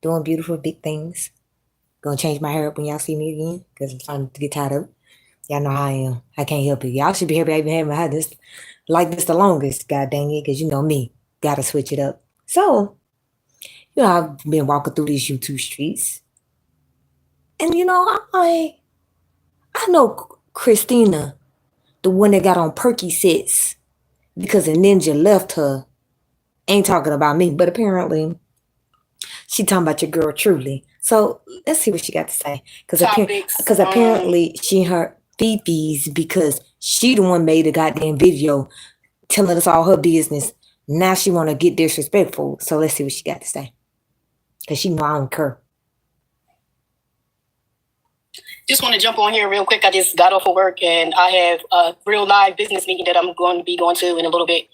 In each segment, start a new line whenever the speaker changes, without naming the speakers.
doing beautiful big things. Gonna change my hair up when y'all see me again because I'm starting to get tired of it. Y'all know how I am. I can't help it. Y'all should be happy I've been having my hair this like this the longest. God dang it, because you know me, gotta switch it up. So I've been walking through these YouTube streets, and I know Christina, the one that got on Perky sets because a ninja left her. Ain't talking about me, but apparently she talking about your girl Truly. So let's see what she got to say. Because apparently she hurt Fifi's because she the one made a goddamn video telling us all her business. Now she want to get disrespectful. So let's see what she got to say. Because she know I don't care.
Just want to jump on here real quick. I just got off of work and I have a real live business meeting that I'm going to be going to in a little bit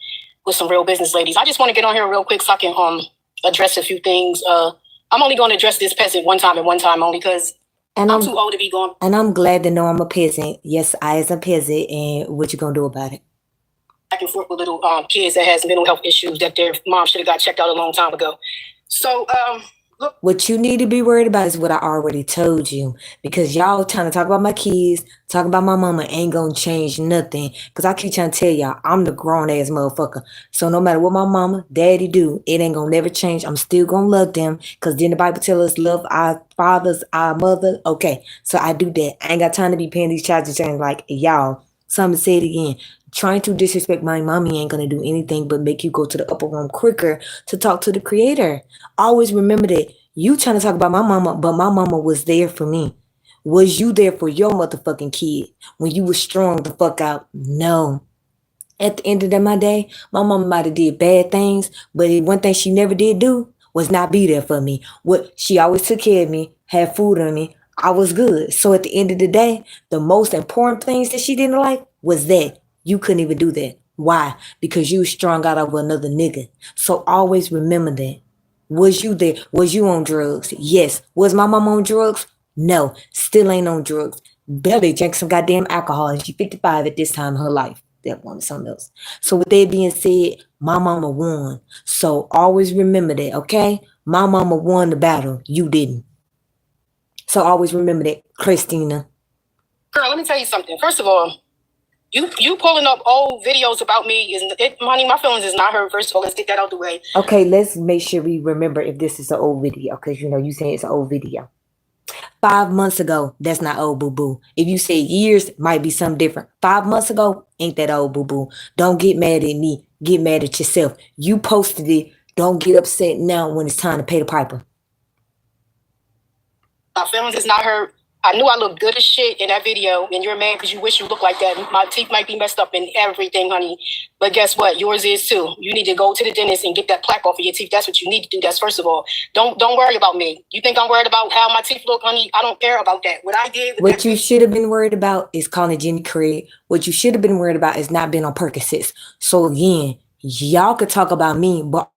with some real business ladies. I just want to get on here real quick so I can address a few things. I'm only going to address this peasant one time and one time only because I'm too old to be going.
And I'm glad to know I'm a peasant. Yes, I is a peasant. And what you going to do about it?
Back and forth with little kids that has mental health issues that their mom should have got checked out a long time ago. So, look.
What you need to be worried about is what I already told you. Because y'all trying to talk about my kids, talking about my mama ain't gonna change nothing. Because I keep trying to tell y'all, I'm the grown ass motherfucker. So no matter what my mama, daddy do, it ain't gonna never change. I'm still gonna love them. Because then the Bible tell us love our fathers, our mother. Okay, so I do that. I ain't got time to be paying these charges and like, y'all, something say it again. Trying to disrespect my mommy ain't gonna do anything but make you go to the upper room quicker to talk to the creator. Always remember that. You trying to talk about my mama, but my mama was there for me. Was you there for your motherfucking kid when you was strong the fuck out? No. At the end of my day, my mama might have did bad things, but one thing she never did do was not be there for me. What she always took care of me, had food on me. I was good. So at the end of the day, the most important things that she didn't like was that you couldn't even do that. Why? Because you was strung out over another nigga. So always remember that. Was you there? Was you on drugs? Yes. Was my mom on drugs? No. Still ain't on drugs. Barely drank some goddamn alcohol and she 55 at this time in her life. That one something else. So with that being said, my mama won. So always remember that, okay? My mama won the battle. You didn't. So always remember that, Christina.
Girl, let me tell you something. First of all, you pulling up old videos about me honey, my feelings is not hurt. First of all, let's get that out the way.
Okay, let's make sure we remember if this is an old video, because you saying it's an old video. 5 months ago, that's not old, boo-boo. If you say years, might be something different. 5 months ago, ain't that old, boo-boo. Don't get mad at me. Get mad at yourself. You posted it. Don't get upset now when it's time to pay the piper.
My feelings is not hurt. I knew I looked good as shit in that video, and you're mad because you wish you looked like that. My teeth might be messed up and everything, honey. But guess what? Yours is too. You need to go to the dentist and get that plaque off of your teeth. That's what you need to do. That's first of all. Don't worry about me. You think I'm worried about how my teeth look, honey? I don't care about that. What I did.
What you should have been worried about is calling Jenny Craig. What you should have been worried about is not being on Percocets. So again, y'all could talk about me, but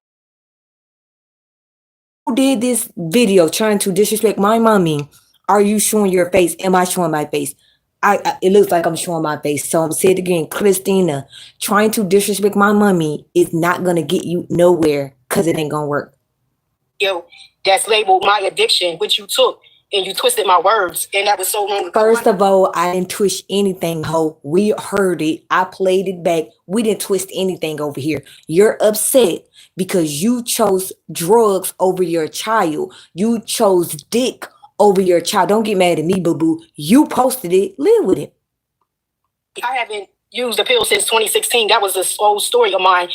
who did this video trying to disrespect my mommy? Are you showing your face? Am I showing my face? It looks like I'm showing my face. So I'm saying it again, Christina, trying to disrespect my mommy is not gonna get you nowhere because it ain't gonna work.
Yo, that's labeled my addiction, which you took and you twisted my words, and that was so long ago.
First of all, I didn't twist anything, ho. We heard it. I played it back. We didn't twist anything over here. You're upset because you chose drugs over your child. You chose dick over your child. Don't get mad at me, boo-boo. You posted it. Live with it.
I haven't used a pill since 2016. That was an old story of mine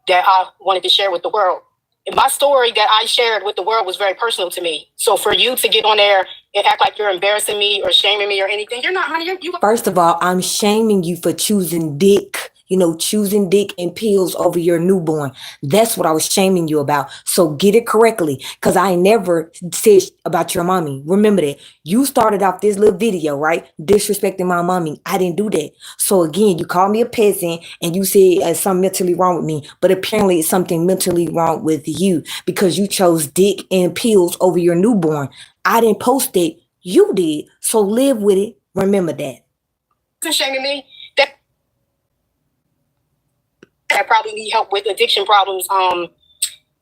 that I wanted to share with the world. And my story that I shared with the world was very personal to me. So for you to get on there and act like you're embarrassing me or shaming me or anything, you're not, honey. You.
First of all, I'm shaming you for choosing dick. Choosing dick and pills over your newborn. That's what I was shaming you about. So get it correctly, because I never said about your mommy. Remember that. You started off this little video, right? Disrespecting my mommy. I didn't do that. So again, you called me a peasant and you said something mentally wrong with me. But apparently it's something mentally wrong with you because you chose dick and pills over your newborn. I didn't post it. You did. So live with it. Remember that.
You're shaming me. That probably need help with addiction problems.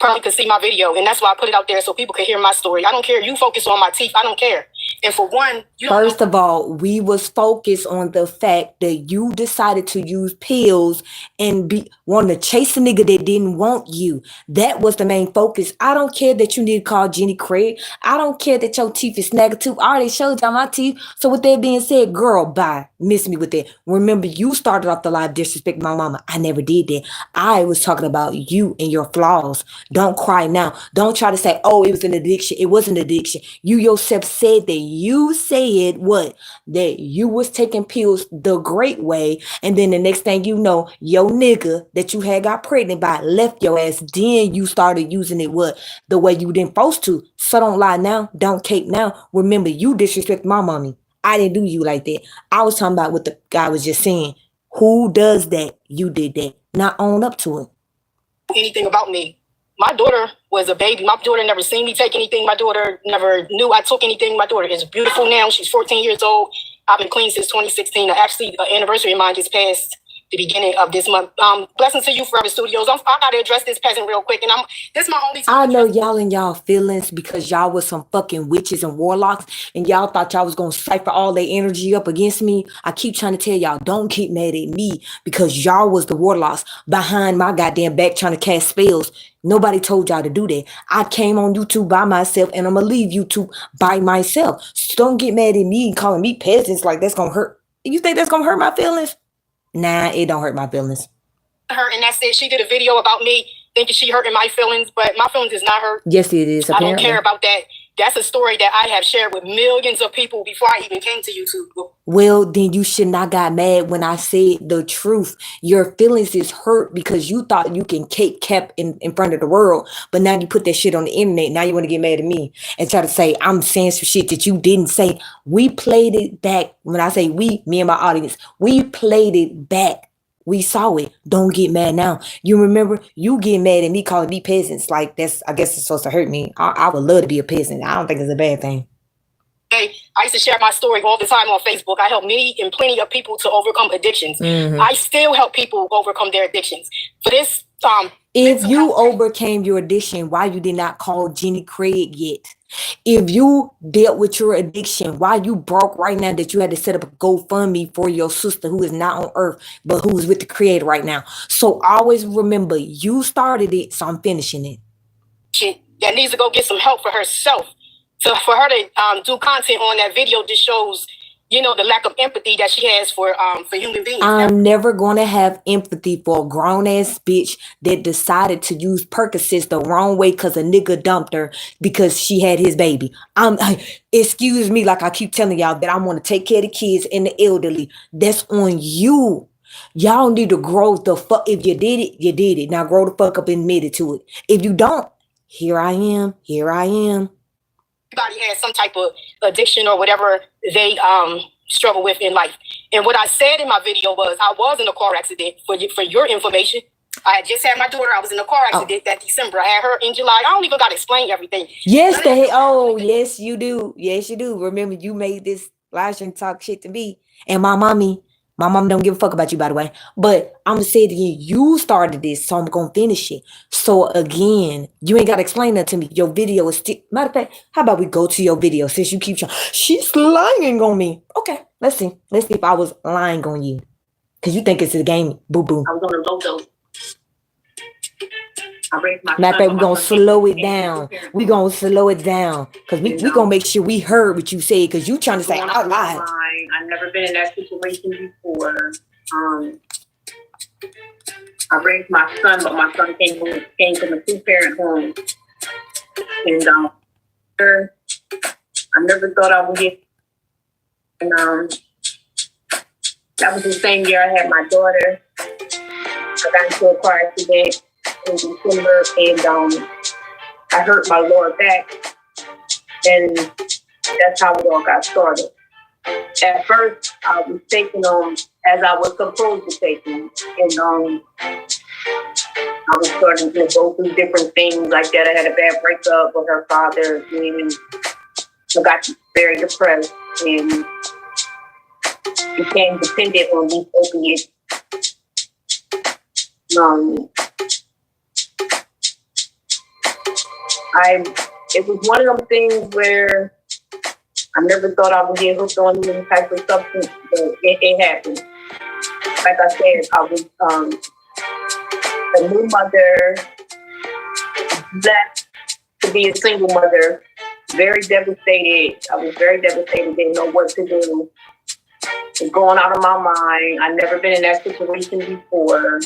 probably could see my video, and that's why I put it out there so people could hear my story. I don't care. You focus on my teeth. I don't care. And for one,
first of all, we was focused on the fact that you decided to use pills and be wanting to chase a nigga that didn't want you. That was the main focus. I don't care that you need to call Jenny Craig. I don't care that your teeth is snagged too. I already showed y'all my teeth. So with that being said, girl, bye. Miss me with that. Remember, you started off the live disrespecting my mama. I never did that. I was talking about you and your flaws. Don't cry now. Don't try to say, oh, it was an addiction. It wasn't an addiction. You yourself said that you said what? That you was taking pills the great way. And then the next thing you know, your nigga that you had got pregnant by left your ass. Then you started using it what? The way you didn't supposed to. So don't lie now. Don't cape now. Remember, you disrespect my mommy. I didn't do you like that. I was talking about what the guy was just saying. Who does that? You did that. Not own up to it.
Anything about me. My daughter was a baby. My daughter never seen me take anything. My daughter never knew I took anything. My daughter is beautiful now. She's 14 years old. I've been clean since 2016. Actually, an anniversary of mine just passed the beginning of this month. Blessings to you, Forever Studios. I gotta address this peasant real quick, and this is my only time.
I know y'all in y'all feelings because y'all was some fucking witches and warlocks, and y'all thought y'all was gonna cipher all their energy up against me. I keep trying to tell y'all, don't keep mad at me because y'all was the warlocks behind my goddamn back trying to cast spells. Nobody told y'all to do that. I came on YouTube by myself, and I'm gonna leave YouTube by myself. So don't get mad at me and calling me peasants like that's gonna hurt. You think that's gonna hurt my feelings? Nah, it don't hurt my feelings.
Her, and that's it. She did a video about me thinking she hurting my feelings, but my feelings is not hurt.
Yes, it is. Apparently.
I don't care about that. That's a story that I have shared with millions of people before I even came to YouTube.
Well, then you should not got mad when I said the truth. Your feelings is hurt because you thought you can cape cap in front of the world, but now you put that shit on the internet. Now you want to get mad at me and try to say I'm saying some shit that you didn't say. We played it back. When I say we, me and my audience, we played it back. We saw it. Don't get mad now. You remember you getting mad at me calling me peasants. Like that's, I guess it's supposed to hurt me. I would love to be a peasant. I don't think it's a bad thing.
Hey, I used to share my story all the time on Facebook. I help many and plenty of people to overcome addictions. Mm-hmm. I still help people overcome their addictions. For this,
if you overcame your addiction, why you did not call Jenny Craig yet? If you dealt with your addiction, why you broke right now that you had to set up a GoFundMe for your sister who is not on earth, but who is with the Creator right now. So always remember, you started it, so I'm finishing it.
She that needs to go get some help for herself. So for her to do content on that video just shows, you know, the lack of empathy that she has for human beings.
I'm never going to have empathy for a grown-ass bitch that decided to use Percocets the wrong way because a nigga dumped her because she had his baby. Excuse me, like I keep telling y'all that I want to take care of the kids and the elderly. That's on you. Y'all need to grow the fuck. If you did it, you did it. Now grow the fuck up and admit it to it. If you don't, here I am. Here I am.
Everybody has some type of addiction or whatever they struggle with in life. And what I said in my video was I was in a car accident. For your information, I had just had my daughter. I was in a car accident that December. I had her in July. I don't even got to explain everything.
Yes, yes, you do. Yes, you do. Remember, you made this live stream talk shit to me and my mommy. My mom don't give a fuck about you, by the way. But I'm going to say it again. You started this, so I'm going to finish it. So, again, you ain't got to explain that to me. Your video is still... Matter of fact, how about we go to your video since you keep trying... She's lying on me. Okay, let's see. Let's see if I was lying on you. Because you think it's a game. Boo-boo.
I was on a low dose.
Matter of fact, we're going to slow it down. We're going to slow it down. Because we're going to make sure we heard what you said. Because you trying to say, I lied.
I've never been in that situation before. I raised my son, but my son came from a two-parent home. And I never thought I would get... And that was the same year I had my daughter. I got into a car accident in December, and I hurt my lower back, and that's how it all got started. At first, I was taking them as I was supposed to take them, and I was starting to go through different things like that. I had a bad breakup with her father, and I got very depressed and became dependent on these opiates. It was one of them things where I never thought I would get hooked on any type of substance, but it happened. Like I said, I was a new mother, blessed to be a single mother, very devastated. I was very devastated, didn't know what to do. It was going out of my mind. I'd never been in that situation before.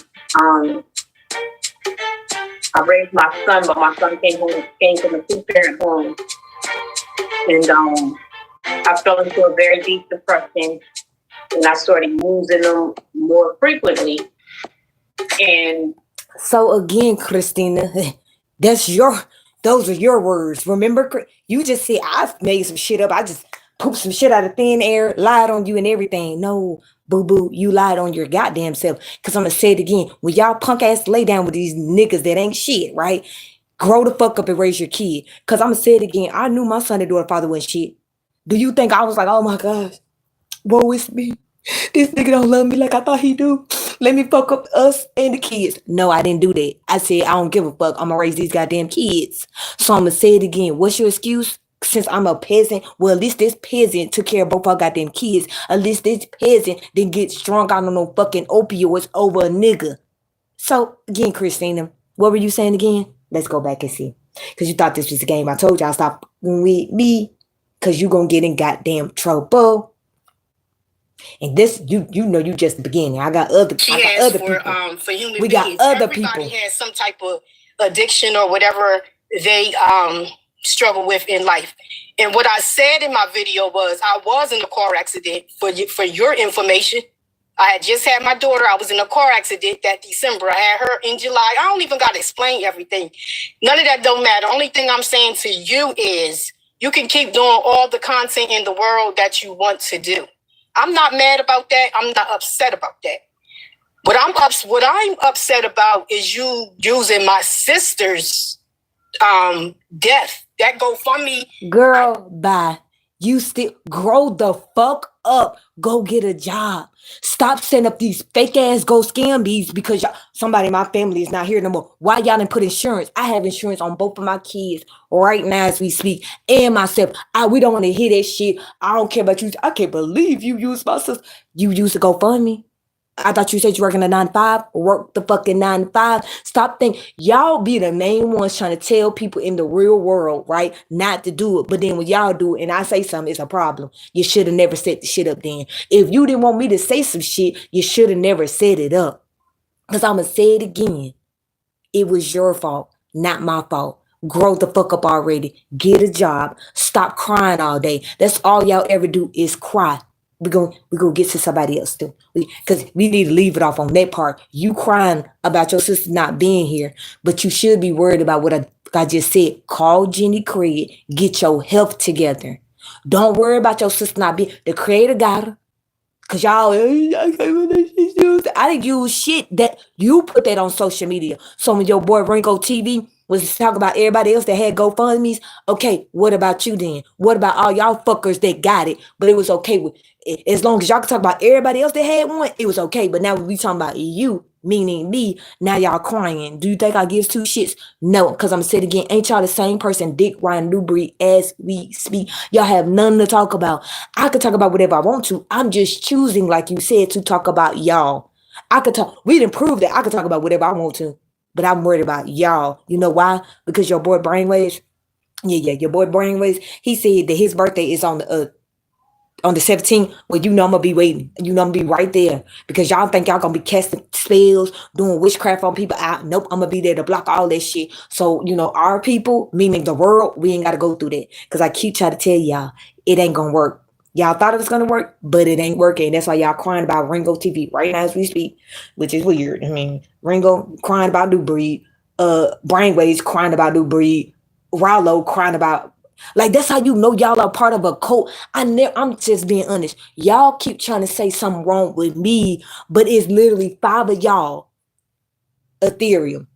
I raised my son, but my son came from a two-parent home. And I fell into a very deep depression, and I started using them more frequently. And
so again, Christina, those are your words. Remember, you just said I've made some shit up. I just pooped some shit out of thin air, lied on you and everything. No, boo boo, you lied on your goddamn self. Cause I'm gonna say it again. When y'all punk ass lay down with these niggas that ain't shit, right? Grow the fuck up and raise your kid. Cause I'm gonna say it again. I knew my son and daughter father wasn't shit. Do you think I was like, oh my gosh, woe is me? This nigga don't love me like I thought he do. Let me fuck up us and the kids. No, I didn't do that. I said, I don't give a fuck. I'm gonna raise these goddamn kids. So I'm gonna say it again. What's your excuse? Since I'm a peasant, well, at least this peasant took care of both our goddamn kids. At least this peasant didn't get strung out on no fucking opioids over a nigga. So, again, Christina, what were you saying again? Let's go back and see. Because you thought this was a game. I told y'all stop with me. Because you gonna get in goddamn trouble. And this, you know, you just beginning. I got other people.
For human
we
beings,
got other
everybody
people.
has some type of addiction or whatever they struggle with in life. And what I said in my video was I was in a car accident. For your information, I had just had my daughter. I was in a car accident that December. I had her in July. I don't even got to explain everything. None of that don't matter. Only thing I'm saying to you is you can keep doing all the content in the world that you want to do. I'm not mad about that. I'm not upset about that. What I'm upset about is you using my sister's death. That GoFundMe.
Girl, bye. You still grow the fuck up. Go get a job. Stop setting up these fake ass go scam bees because somebody in my family is not here no more. Why y'all didn't put insurance? I have insurance on both of my kids right now as we speak, and myself. We don't want to hear that shit. I don't care about you. I can't believe you used my sister. You used to GoFundMe. I thought you said you're working a 9 to 5. Work the fucking 9 to 5. Stop thinking. Y'all be the main ones trying to tell people in the real world, right, not to do it. But then when y'all do it and I say something, it's a problem. You should have never set the shit up then. If you didn't want me to say some shit, you should have never set it up. Because I'm going to say it again. It was your fault, not my fault. Grow the fuck up already. Get a job. Stop crying all day. That's all y'all ever do is cry. We're gonna get to somebody else too. Because we need to leave it off on that part. You crying about your sister not being here, but you should be worried about what I just said. Call Jenny Craig. Get your health together. Don't worry about your sister not being. The creator got her. Cause y'all, I didn't use shit that you put that on social media. So when your boy Ringo TV was talking about everybody else that had GoFundMe's, okay, what about you then? What about all y'all fuckers that got it? But it was okay with as long as y'all could talk about everybody else that had one, it was okay. But now we talking about you, meaning me. Now y'all crying. Do you think I give two shits? No, because I'm gonna say it again. Ain't y'all the same person, Dick Ryan Newbury, as we speak? Y'all have nothing to talk about. I could talk about whatever I want to. I'm just choosing, like you said, to talk about y'all. I could talk. We didn't prove that I could talk about whatever I want to, but I'm worried about y'all. You know why? Because your boy Brainwaves. Yeah, your boy Brainwaves. He said that his birthday is on the 17th. Well, you know I'm gonna be waiting. You know I'm gonna be right there because y'all think y'all gonna be casting spells, doing witchcraft on people. Nope, I'm gonna be there to block all that shit. So you know our people, meaning the world, we ain't gotta go through that. Because I keep trying to tell y'all, it ain't gonna work. Y'all thought it was gonna work, but it ain't working. That's why y'all crying about Ringo TV right now as we speak, which is weird. I mean, Ringo crying about New Breed, Brainwaves crying about New Breed, Rollo crying about. Like, that's how you know y'all are part of a cult. I'm just being honest. Y'all keep trying to say something wrong with me, but it's literally 5 of y'all. Ethereum,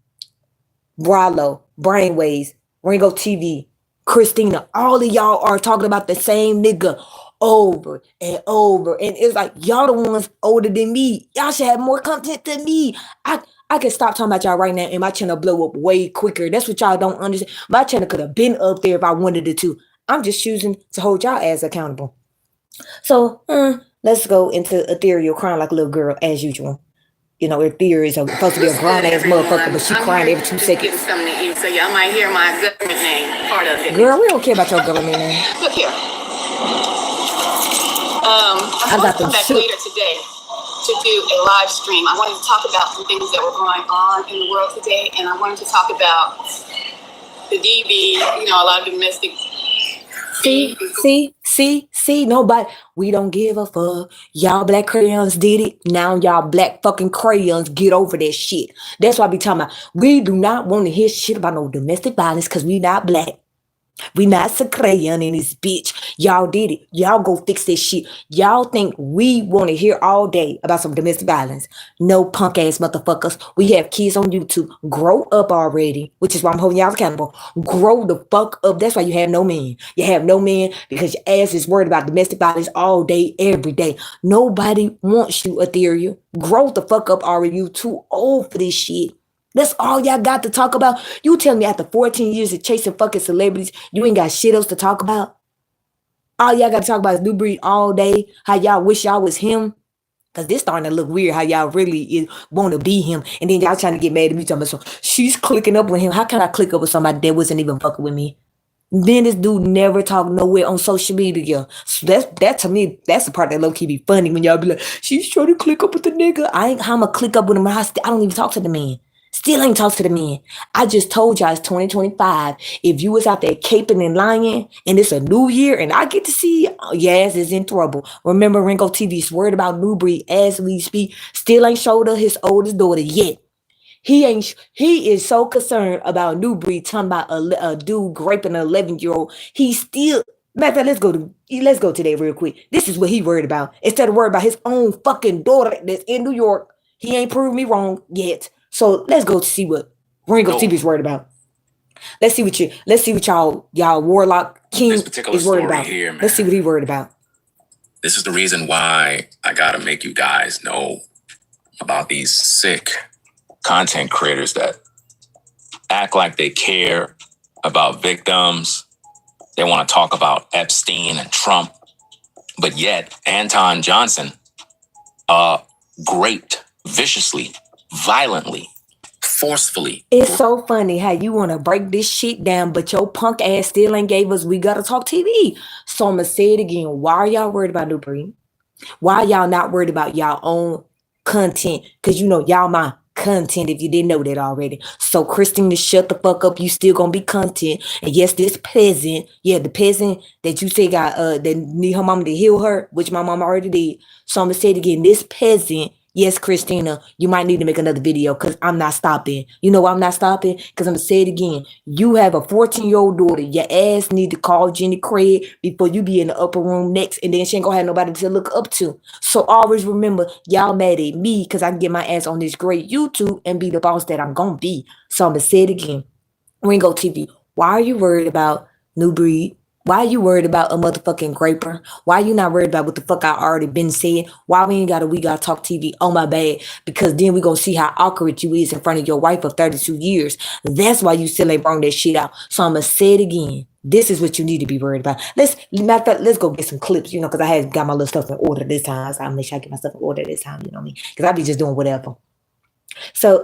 Brallo, Brainwaves, Ringo TV, Christina. All of y'all are talking about the same nigga over and over. And it's like, y'all the ones older than me. Y'all should have more content than me. I can stop talking about y'all right now and my channel blow up way quicker. That's what y'all don't understand. My channel could have been up there if I wanted it to. I'm just choosing to hold y'all as accountable. So let's go into ethereal crying like a little girl as usual. You know, Ethereal is supposed to be a grown ass motherfucker, but she crying every 2 seconds.
Getting something to eat, so y'all might hear my government name part of it.
Girl, we don't care about your government name.
Look here. I'm going to come back later today to do a live stream. I wanted to talk about some things that were going on in the world today, and I wanted to talk about the DV, a lot of domestic.
See, nobody. We don't give a fuck. Y'all black crayons did it. Now y'all black fucking crayons get over that shit. That's why I be talking about. We do not want to hear shit about no domestic violence because we not black. We not some crayon in this bitch. Y'all did it. Y'all go fix this shit. Y'all think we want to hear all day about some domestic violence. No punk ass motherfuckers. We have kids on YouTube. Grow up already, which is why I'm holding y'all accountable. Grow the fuck up. That's why you have no man. You have no man because your ass is worried about domestic violence all day, every day. Nobody wants you, Ethereal. Grow the fuck up already. You too old for this shit. That's all y'all got to talk about. You tell me after 14 years of chasing fucking celebrities, you ain't got shit else to talk about? All y'all got to talk about is New Breed all day. How y'all wish y'all was him. Because this starting to look weird how y'all really want to be him. And then y'all trying to get mad at me talking about, so she's clicking up with him. How can I click up with somebody that wasn't even fucking with me? Then this dude never talk nowhere on social media. So that to me, that's the part that low-key be funny when y'all be like, she's trying to click up with the nigga. How I'ma click up with him? I don't even talk to the man. Still ain't talk to the man. I just told y'all it's 2025. If you was out there caping and lying and it's a new year and I get to see your ass is in trouble. Remember Ringo TV's worried about New Breed as we speak. Still ain't showed her his oldest daughter yet. He is so concerned about New Breed talking about a dude raping an 11-year-old. He still, matter of fact, let's go to that real quick. This is what he worried about. Instead of worried about his own fucking daughter that's in New York. He ain't proved me wrong yet. So let's go to see what Ringo TV's worried about. Let's see what y'all Warlock King is worried about. Here, let's see what he worried about.
This is the reason why I gotta make you guys know about these sick content creators that act like they care about victims. They want to talk about Epstein and Trump, but yet Anton Johnson raped viciously, violently, forcefully.
It's so funny how you want to break this shit down, but your punk ass still ain't gave us We Gotta Talk TV. So I'm going to say it again. Why are y'all worried about New Breed? Why y'all not worried about y'all own content? Because y'all my content if you didn't know that already. So Christine, to shut the fuck up. You still gonna be content. And yes, this peasant, the peasant that you say got that need her mama to heal her, which my mama already did. So I'm gonna say it again. This peasant, yes, Christina, you might need to make another video because I'm not stopping. You know why I'm not stopping? Because I'm gonna say it again. You have a 14-year-old daughter. Your ass need to call Jenny Craig before you be in the upper room next, and then she ain't gonna have nobody to look up to. So always remember, y'all mad at me because I can get my ass on this great YouTube and be the boss that I'm gonna be. So I'm gonna say it again. Ringo TV, why are you worried about New Breed? Why are you worried about a motherfucking graper? Why you not worried about what the fuck I already been saying? Why we ain't got a We Gotta Talk TV? Oh, my bad. Because then we gonna see how awkward you is in front of your wife of 32 years. That's why you still ain't brought that shit out. So I'm gonna say it again. This is what you need to be worried about. Let's go get some clips, because I had got my little stuff in order this time. So I'll make sure I get my stuff in order this time, you know what I mean? Because I be just doing whatever. So,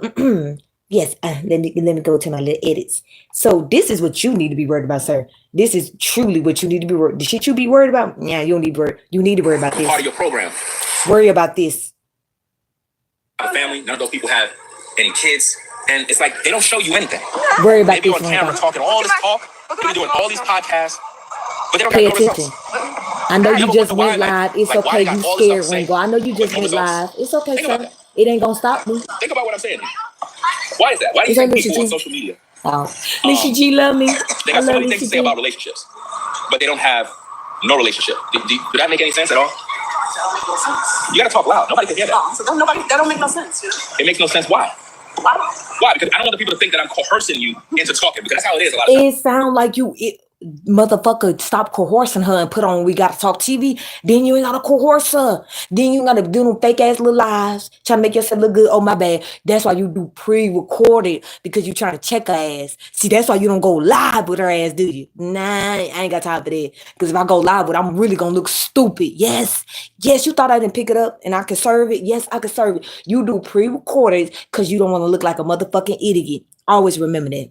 yes, let me go to my little edits. So this is what you need to be worried about, sir. This is truly what you need to be worried. The shit you be worried about? Yeah, you don't need to worry. You need to worry about this.
Part of your program.
Worry about this.
A family, none of those people have any kids, and it's like they don't show you anything.
Worry about
they
this.
They be on camera talking all this talk. They be doing all these podcasts, but they don't
pay
have no
attention.
results.
I know you just went live. It's okay. You scared, Ringo. I know you just went live. It's okay, sir. It ain't gonna stop me.
Think about what I'm saying. Why is that? Why do you think people on social media?
Alicia G love me.
They got so many things to say about relationships, but they don't have no relationship. Did that make any sense at all? You gotta talk loud. Nobody can hear that.
So that don't make no sense.
It makes no sense. Why? Why? Because I don't want the people to think that I'm coercing you into talking, because that's how it is a lot of times.
It sound like you. motherfucker stop coercing her and put on We Gotta Talk TV, then you ain't gotta coerce her. Then you gotta do them fake ass little lies, trying to make yourself look good. Oh, my bad. That's why you do pre-recorded, because you trying to check her ass. See, that's why you don't go live with her ass, do you? Nah, I ain't got time for that. Because if I go live with her, I'm really gonna look stupid. Yes, you thought I didn't pick it up and I could serve it? Yes, I could serve it. You do pre-recorded because you don't want to look like a motherfucking idiot. Always remember that.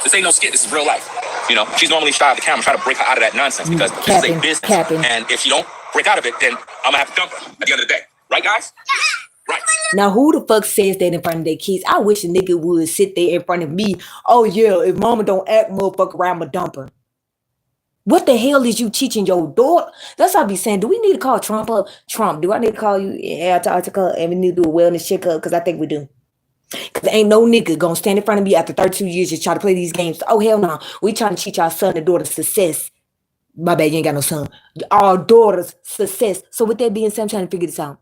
This ain't no skit. This is real life. You know, she's normally shy of the camera. Try to break her out of that nonsense because this is a business. And if she don't break out of it, then I'm gonna have to dump her at the end of the day. Right, guys? Right.
Now, who the fuck says that in front of their kids? I wish a nigga would sit there in front of me. Oh, yeah, if mama don't act, motherfucker, I'ma dump her. What the hell is you teaching your daughter? That's what I be saying. Do we need to call Trump up? Trump, do I need to call you Antarctica and we need to do a wellness checkup? Because I think we do. Because ain't no nigga gonna stand in front of me after 32 years just try to play these games. Oh, hell no. We trying to teach our son and daughter success. My bad, you ain't got no son. Our daughter's success. So with that being said, I'm trying to figure this out.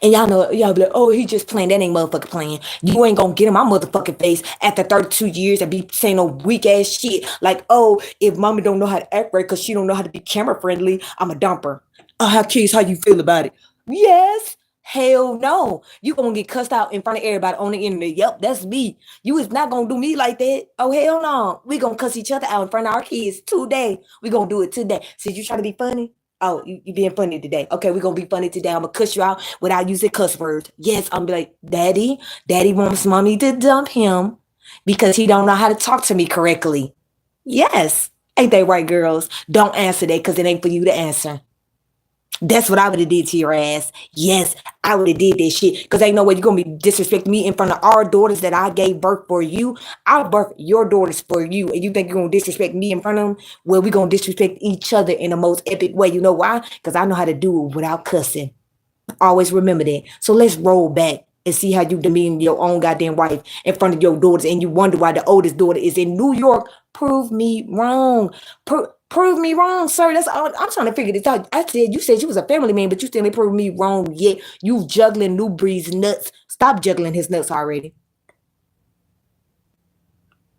And y'all know, y'all be like, oh, he just playing. That ain't motherfucking playing. You ain't gonna get in my motherfucking face after 32 years and be saying no weak ass shit. Like, oh, if mommy don't know how to act right because she don't know how to be camera friendly, I'm a dumper. How kids, how you feel about it? Yes. Hell no. You gonna get cussed out in front of everybody on the internet. Yep, that's me. You is not gonna do me like that. Oh, hell no. We gonna cuss each other out in front of our kids today. We gonna do it today. So you try to be funny? Oh, you being funny today. Okay, we're gonna be funny today. I'm gonna cuss you out without using cuss words. Yes, I'm be like, Daddy wants mommy to dump him because he don't know how to talk to me correctly. Yes. Ain't they right, girls? Don't answer that because it ain't for you to answer. That's what I would have did to your ass. Yes, I would have did that shit. Because ain't no way you're going to be disrespecting me in front of our daughters that I gave birth for you. I birthed your daughters for you. And you think you're going to disrespect me in front of them? Well, we're going to disrespect each other in the most epic way. You know why? Because I know how to do it without cussing. Always remember that. So let's roll back and see how you demean your own goddamn wife in front of your daughters. And you wonder why the oldest daughter is in New York. Prove me wrong. Prove me wrong, sir. That's all. I'm trying to figure this out. You said you was a family man, but you still ain't prove me wrong yet. You juggling New Breed's nuts. Stop juggling his nuts already.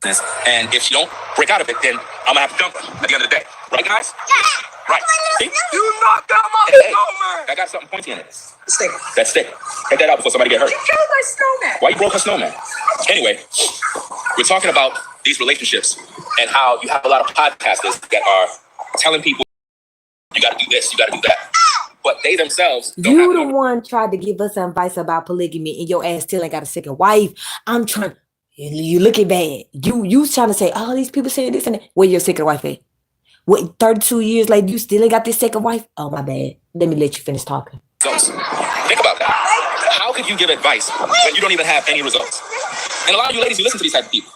And if she don't break out of it, then I'm gonna have to dump her at the end of the day. Right, guys? Yeah. Right. See?
You knocked down my snowman.
I got something pointy in it.
Stick.
That's stick. Take that out before somebody get hurt.
You killed my snowman.
Why you broke her snowman? Anyway, we're talking about these relationships and how you have a lot of podcasters that are telling people you got to do this, you got to do that, but they themselves don't
you the one tried to give us advice about polygamy, and your ass still ain't got a second wife. I'm trying. You looking bad. You trying to say, oh, these people saying this and that. Where your second wife at? What, 32 years later, you still ain't got this second wife? Oh, my bad. Let me let you finish talking.
Results. Think about that. How could you give advice when you don't even have any results? And a lot of you ladies, you listen to these type of people.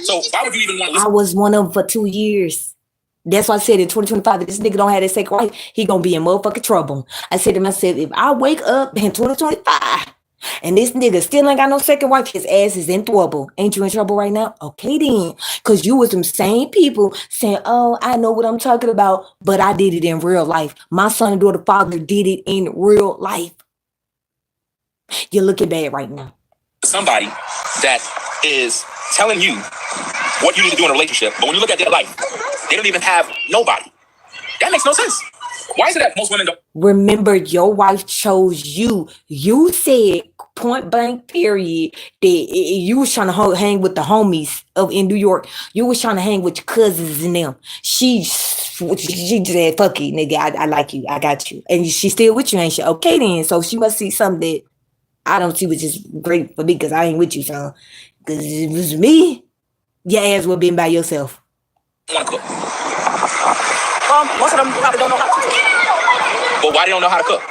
So why would you even want to listen?
I was one of them for 2 years. That's why I said in 2025, if this nigga don't have that second wife, he gonna be in motherfucking trouble. I said to myself, if I wake up in 2025 and this nigga still ain't got no second wife, his ass is in trouble. Ain't you in trouble right now? Okay then. Because you was them same people saying, oh, I know what I'm talking about, but I did it in real life. My son and daughter father did it in real life. You're looking bad right now.
Somebody that is telling you what you need to do in a relationship, but when you look at their life, they don't even have nobody. That makes no sense. Why is it that most women don't?
Remember, your wife chose you. You said point blank period that you was trying to hang with the homies in New York. You was trying to hang with your cousins and them. She just said, fuck it, nigga. I like you. I got you. And she's still with you, ain't she? Okay then. So she must see something that I don't see, which is great for me because I ain't with you, son. Because if it was me, your ass would have been by yourself.
Want to cook.
Most of them probably don't know how to cook.
But why they don't know how to cook?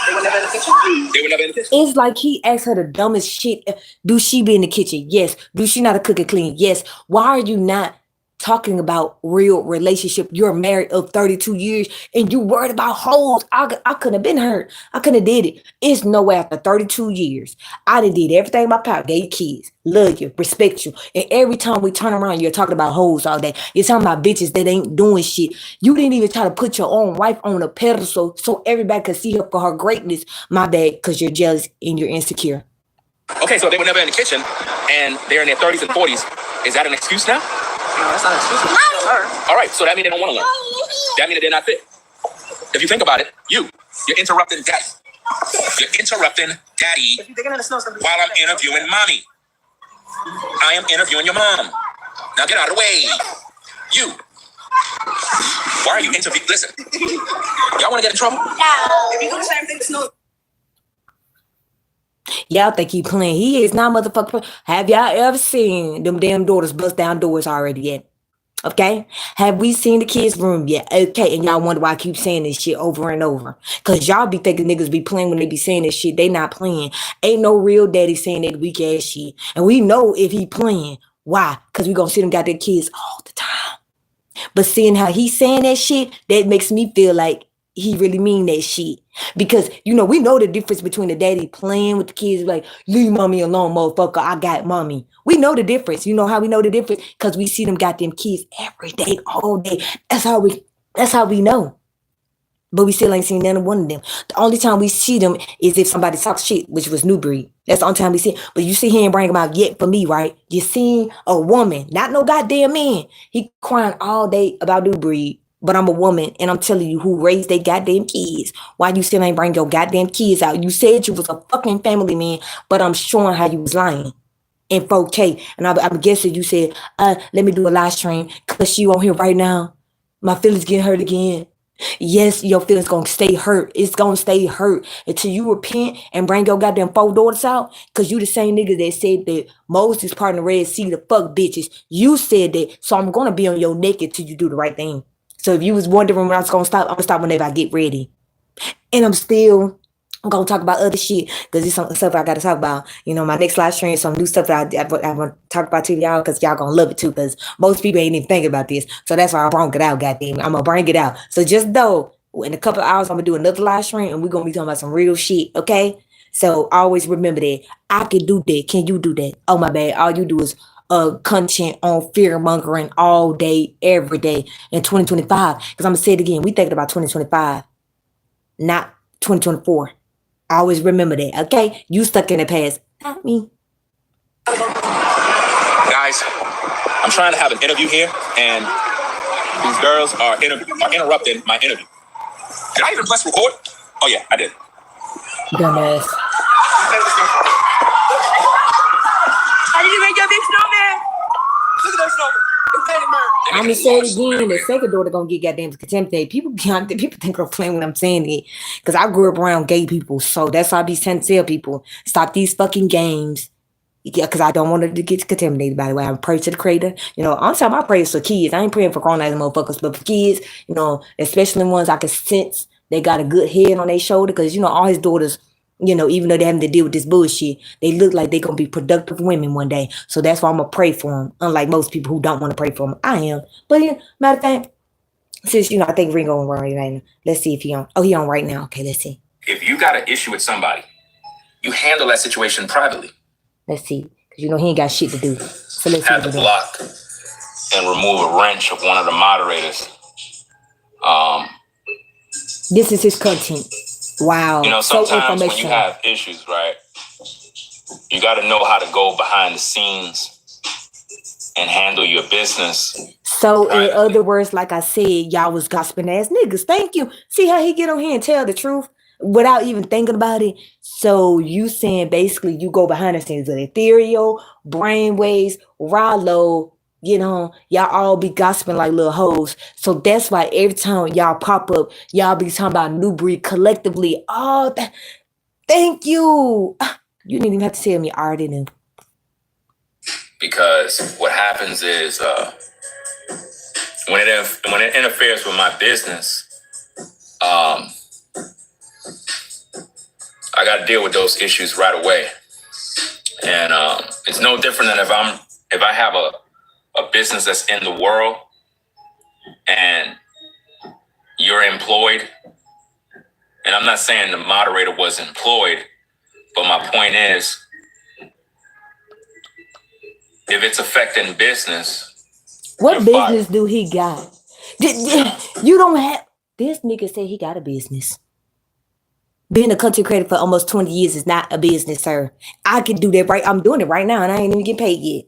They were never in the kitchen.
They were never in the kitchen.
It's like he asked her the dumbest shit. Do she be in the kitchen? Yes. Do she know how to cook and clean? Yes. Why are you not talking about real relationship? You're married of 32 years and you worried about hoes. I couldn't have been hurt. I couldn't have did it. It's no way after 32 years. I done did everything in my power. Gave kids, love you, respect you. And every time we turn around, you're talking about hoes all day. You're talking about bitches that ain't doing shit. You didn't even try to put your own wife on a pedestal so everybody could see her for her greatness. My bad, because you're jealous and you're insecure.
Okay, so they were never in the kitchen and they're in their 30s and 40s. Is that an excuse now?
That's not an excuse to tell her.
All right, so that means they don't want to learn. That means that they're not fit. If you think about it, you're interrupting daddy. You're interrupting daddy while I'm interviewing mommy. I am interviewing your mom. Now get out of the way. You. Why are you interviewing? Listen. Y'all want to get in trouble?
No. If you do the same thing, Snoop.
Y'all think he playing. He is not motherfucking. Have y'all ever seen them damn daughters bust down doors already yet? Okay? Have we seen the kids' room yet? Okay, and y'all wonder why I keep saying this shit over and over. Because y'all be thinking niggas be playing when they be saying this shit. They not playing. Ain't no real daddy saying that weak ass shit. And we know if he playing. Why? Because we gonna see them got their kids all the time. But seeing how he's saying that shit, that makes me feel like he really mean that shit. Because, you know, we know the difference between the daddy playing with the kids, like, leave mommy alone, motherfucker, I got mommy. We know the difference. You know how we know the difference? Because we see them goddamn kids every day, all day. That's how we know. But we still ain't seen none of one of them. The only time we see them is if somebody talks shit, which was New Breed. That's the only time we see. But you see him bring them out yet for me, right? You seen a woman, not no goddamn man. He crying all day about New Breed. But I'm a woman, and I'm telling you who raised their goddamn kids. Why you still ain't bring your goddamn kids out? You said you was a fucking family man, but I'm showing how you was lying in 4K. And I'm guessing you said, let me do a live stream because you on here right now. My feelings getting hurt again. Yes, your feelings gonna stay hurt. It's gonna stay hurt until you repent and bring your goddamn 4 daughters out. Cause you the same nigga that said that Moses part in the Red Sea to fuck bitches. You said that, so I'm gonna be on your neck until you do the right thing. So if you was wondering when I was gonna stop, I'm gonna stop whenever I get ready. And I'm gonna talk about other shit because there's some stuff I gotta talk about. You know, my next live stream, some new stuff that I want to talk about to y'all because y'all gonna love it too. Because most people ain't even thinking about this, so that's why I brought it out. Goddamn, I'm gonna bring it out. So just know, in a couple of hours, I'm gonna do another live stream, and we're gonna be talking about some real shit. Okay? So always remember that I can do that. Can you do that? Oh my bad. All you do is content on fear mongering all day, every day in 2025. Because I'm gonna say it again. We thinking about 2025, not 2024. Always remember that, okay? You stuck in the past, not me.
Guys, I'm trying to have an interview here, and these girls are interrupting my interview. Did I even press record? Oh yeah, I did.
Dumbass.
How did you make your big snowman? Look at that snowman.
I'm gonna say it again. The second daughter gonna get goddamn contaminated. People think I'm playing when I'm saying it, because I grew up around gay people, so that's why I be trying to tell people stop these fucking games. Yeah, because I don't want her to get contaminated. By the way, I pray to the Creator. You know, I'm talking. I pray for kids. I ain't praying for grown-ass motherfuckers, but for kids, you know, especially ones I can sense they got a good head on their shoulder. Because you know, all his daughters, you know, even though they having to deal with this bullshit, they look like they're going to be productive women one day. So that's why I'm going to pray for them. Unlike most people who don't want to pray for them. I am. But yeah, matter of fact, since, you know, I think Ringo on right now. Let's see if he on. Oh, he on right now. Okay, let's see.
If you got an issue with somebody, you handle that situation privately.
Let's see. Because, you know, he ain't got shit to do. So let's see.
Had to block and remove a wrench of one of the moderators.
This is his content. Wow.
You know, sometimes when you have issues, right, you got to know how to go behind the scenes and handle your business.
So in other words, like I said, y'all was gossiping ass niggas. Thank you. See how he get on here and tell the truth without even thinking about it? So you saying basically you go behind the scenes with Ethereal, Brainwaves, Rollo, you know, y'all all be gossiping like little hoes. So that's why every time y'all pop up, y'all be talking about New Breed collectively. Oh, thank you. You didn't even have to tell me. I already knew.
Because what happens is when it interferes with my business, I got to deal with those issues right away. And it's no different than if I have a business that's in the world and you're employed. And I'm not saying the moderator was employed, but my point is, if it's affecting business.
What business do he got? You don't have. This nigga say he got a business. Being a content creator for almost 20 years is not a business, sir. I can do that right. I'm doing it right now and I ain't even getting paid yet.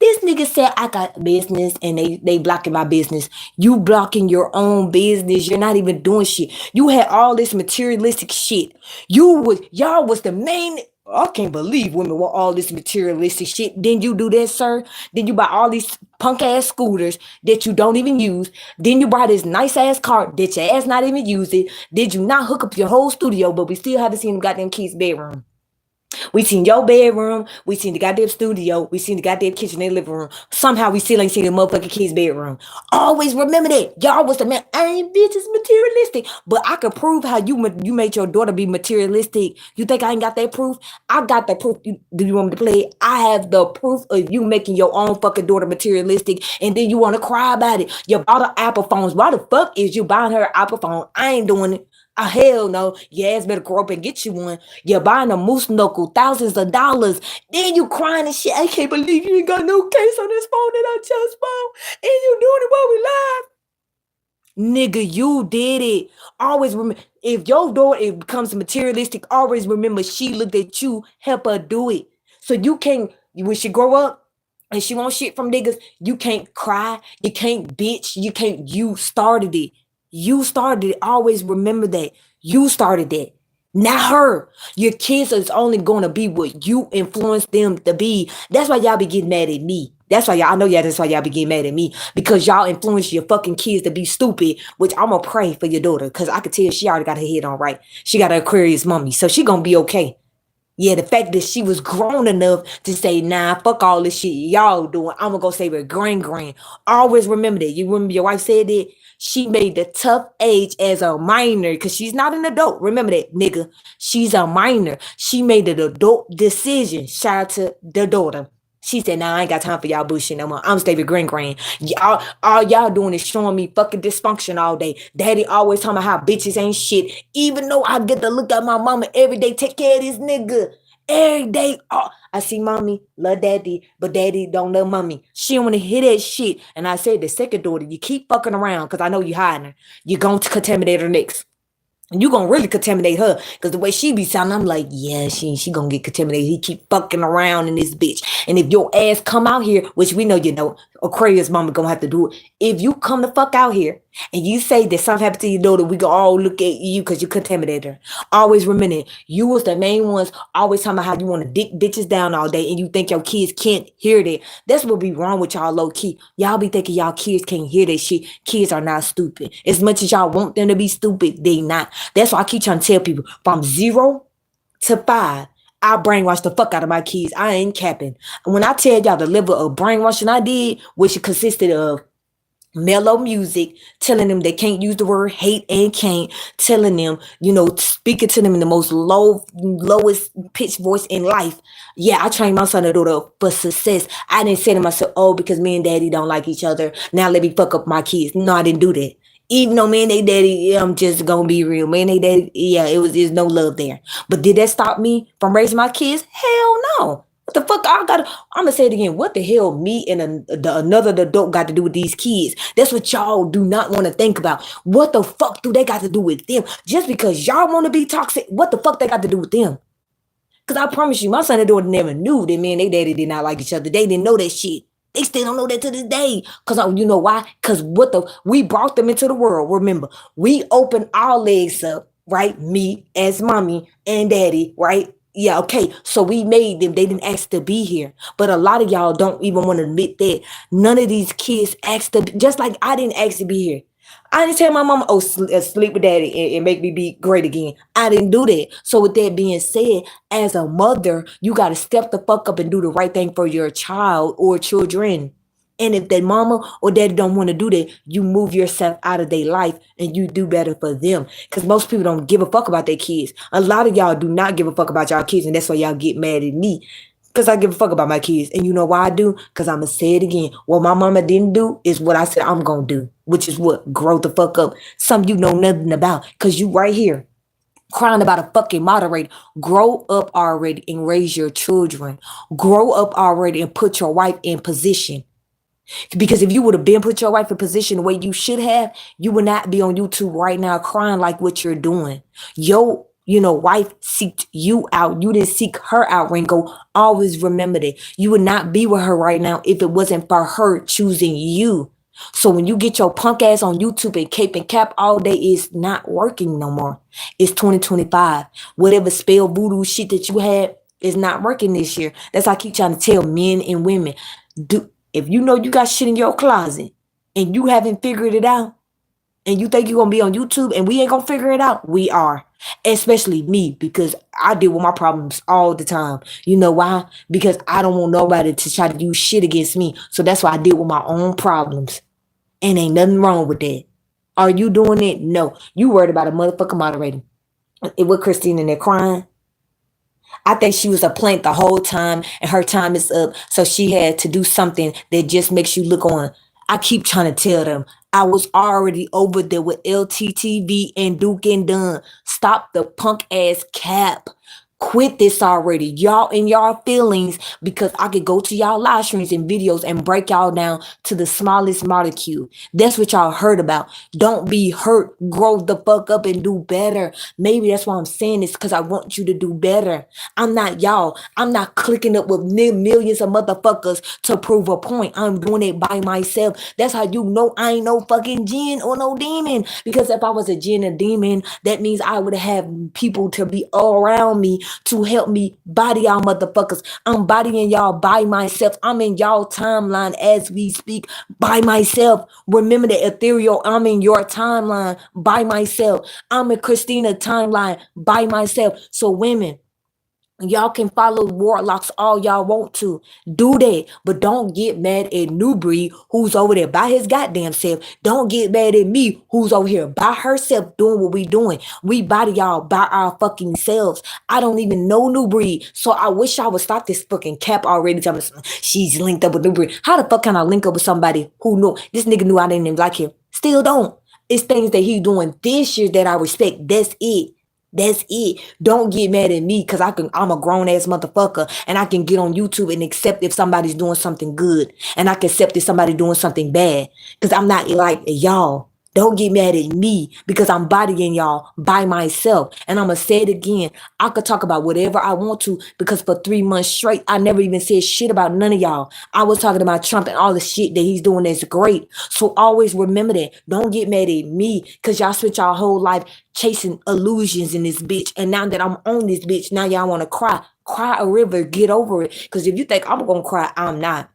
This nigga said I got business and they blocking my business. You blocking your own business. You're not even doing shit. You had all this materialistic shit. Y'all was the main. I can't believe women want all this materialistic shit. Then you do that, sir. Then you buy all these punk ass scooters that you don't even use. Then you buy this nice ass car that your ass not even use it. Did you not hook up your whole studio? But we still haven't seen them goddamn kids' bedroom. We seen your bedroom. We seen the goddamn studio. We seen the goddamn kitchen and living room. Somehow we still ain't seen the motherfucking kid's bedroom. Always remember that. Y'all was the man. I ain't bitches materialistic. But I could prove how you made your daughter be materialistic. You think I ain't got that proof? I got the proof. Do you want me to play it? I have the proof of you making your own fucking daughter materialistic. And then you want to cry about it. You bought her Apple phones. Why the fuck is you buying her an Apple phone? I ain't doing it. Hell no. Your ass better grow up and get you one. You're buying a moose knuckle, thousands of dollars. Then you crying and shit. I can't believe you ain't got no case on this phone that I just bought. And you doing it while we live. Nigga, you did it. Always remember, if your daughter it becomes materialistic, always remember she looked at you, help her do it. So you can't, when she grow up, and she want shit from niggas, you can't cry, you can't bitch, you started it. You started it. Always remember that. You started that. Not her. Your kids is only gonna be what you influence them to be. That's why y'all be getting mad at me. That's why y'all, I know y'all, that's why y'all be getting mad at me. Because y'all influence your fucking kids to be stupid, which I'm gonna pray for your daughter. Cause I could tell she already got her head on right. She got an Aquarius mommy. So she gonna be okay. Yeah, the fact that she was grown enough to say, nah, fuck all this shit y'all doing. I'm gonna go save her grand. Always remember that. You remember your wife said that? She made the tough age as a minor because she's not an adult. Remember that, nigga. She's a minor. She made an adult decision. Shout out to the daughter. She said, nah, I ain't got time for y'all bullshit no more. I'm stay with grand. All y'all doing is showing me fucking dysfunction all day. Daddy always talking about how bitches ain't shit. Even though I get to look at my mama every day, take care of this nigga. Every day. Oh, I see mommy, love daddy, but daddy don't love mommy. She don't want to hear that shit. And I said, the second daughter, you keep fucking around because I know you hiding her. You're going to contaminate her next. And you gonna really contaminate her. Cause the way she be sounding, I'm like, yeah, she gonna get contaminated. He keep fucking around in this bitch. And if your ass come out here, which we know you know, Aquarius mama gonna have to do it. If you come the fuck out here and you say that something happened to your daughter, we gonna all look at you because you contaminated her. Always remember, you was the main ones always talking about how you want to dick bitches down all day and you think your kids can't hear that. That's what be wrong with y'all low key. Y'all be thinking y'all kids can't hear that shit. Kids are not stupid. As much as y'all want them to be stupid, they not. That's why I keep trying to tell people from 0 to 5, I brainwash the fuck out of my kids. I ain't capping. When I tell y'all the level of brainwashing I did, which consisted of mellow music, telling them they can't use the word hate and can't, telling them, speaking to them in the most lowest pitch voice in life. Yeah, I trained my son to do that for success. I didn't say to myself, oh, because me and daddy don't like each other, now let me fuck up my kids. No, I didn't do that. Even though me and they daddy, I'm just gonna be real. Me and they daddy, yeah, there's no love there. But did that stop me from raising my kids? Hell no. What the fuck? I'm gonna say it again. What the hell me and another adult got to do with these kids? That's what y'all do not want to think about. What the fuck do they got to do with them? Just because y'all want to be toxic, what the fuck they got to do with them? Because I promise you, my son and daughter never knew that me and they daddy did not like each other. They didn't know that shit. They still don't know that to this day. Because you know why? Because we brought them into the world. Remember, we opened our legs up, right? Me as mommy and daddy, right? Yeah, okay. So we made them. They didn't ask to be here. But a lot of y'all don't even want to admit that. None of these kids asked to be, just like I didn't ask to be here. I didn't tell my mama, oh, sleep with daddy and make me be great again. I didn't do that. So with that being said, as a mother, you got to step the fuck up and do the right thing for your child or children. And if that mama or daddy don't want to do that, you move yourself out of their life and you do better for them. Because most people don't give a fuck about their kids. A lot of y'all do not give a fuck about y'all kids. And that's why y'all get mad at me. Because I give a fuck about my kids. And you know why I do? Because I'm going to say it again. What my mama didn't do is what I said I'm going to do. Which is what? Grow the fuck up. Something you know nothing about. Because you right here crying about a fucking moderator. Grow up already and raise your children. Grow up already and put your wife in position. Because if you would have been put your wife in position the way you should have, you would not be on YouTube right now crying like what you're doing. Your Wife seeked you out. You didn't seek her out, Ringo. Always remember that. You would not be with her right now if it wasn't for her choosing you. So when you get your punk ass on YouTube and cape and cap all day, it's not working no more. It's 2025. Whatever spell voodoo shit that you had is not working this year. That's why I keep trying to tell men and women. If you know you got shit in your closet and you haven't figured it out, and you think you're going to be on YouTube and we ain't going to figure it out, we are. Especially me, because I deal with my problems all the time. You know why? Because I don't want nobody to try to use shit against me. So that's why I deal with my own problems. And ain't nothing wrong with that. Are you doing it? No. You worried about a motherfucking moderator. With Christine in there crying. I think she was a plant the whole time and her time is up. So she had to do something that just makes you look on. I keep trying to tell them. I was already over there with LTTV and Duke and Dunn. Stop the punk ass cap. Quit this already. Y'all in y'all feelings, because I could go to y'all live streams and videos and break y'all down to the smallest molecule. That's what y'all heard about. Don't be hurt. Grow the fuck up and do better. Maybe that's why I'm saying this, because I want you to do better. I'm not y'all. I'm not clicking up with millions of motherfuckers to prove a point. I'm doing it by myself. That's how you know I ain't no fucking jinn or no demon. Because if I was a jinn or demon, that means I would have people to be all around me to help me body y'all motherfuckers. I'm bodying y'all by myself. I'm in y'all timeline as we speak by myself. Remember the ethereal, I'm in your timeline by myself. I'm in Christina timeline by myself. So women, y'all can follow warlocks all y'all want to. Do that. But don't get mad at New Breed, who's over there by his goddamn self. Don't get mad at me, who's over here by herself doing what we doing. We body y'all by our fucking selves. I don't even know New Breed. So I wish I would stop this fucking cap already. Telling me she's linked up with New Breed. How the fuck can I link up with somebody who knew this nigga knew I didn't even like him? Still don't. It's things that he doing this year that I respect. That's it. That's it. Don't get mad at me, because I'm a grown ass motherfucker and I can get on YouTube and accept if somebody's doing something good, and I can accept if somebody's doing something bad, because I'm not like y'all. Don't get mad at me, because I'm bodying y'all by myself. And I'm going to say it again. I could talk about whatever I want to, because for 3 months straight, I never even said shit about none of y'all. I was talking about Trump and all the shit that he's doing that's great. So always remember that. Don't get mad at me, because y'all spent y'all whole life chasing illusions in this bitch. And now that I'm on this bitch, now y'all want to cry. Cry a river. Get over it. Because if you think I'm going to cry, I'm not.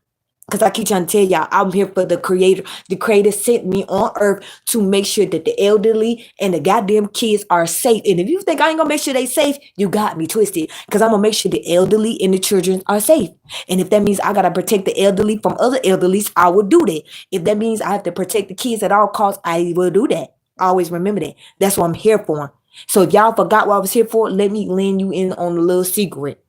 Because I keep trying to tell y'all, I'm here for the creator. The creator sent me on earth to make sure that the elderly and the goddamn kids are safe. And if you think I ain't going to make sure they safe, you got me twisted. Because I'm going to make sure the elderly and the children are safe. And if that means I got to protect the elderly from other elderlies, I will do that. If that means I have to protect the kids at all costs, I will do that. Always remember that. That's what I'm here for. So if y'all forgot what I was here for, let me lend you in on a little secret.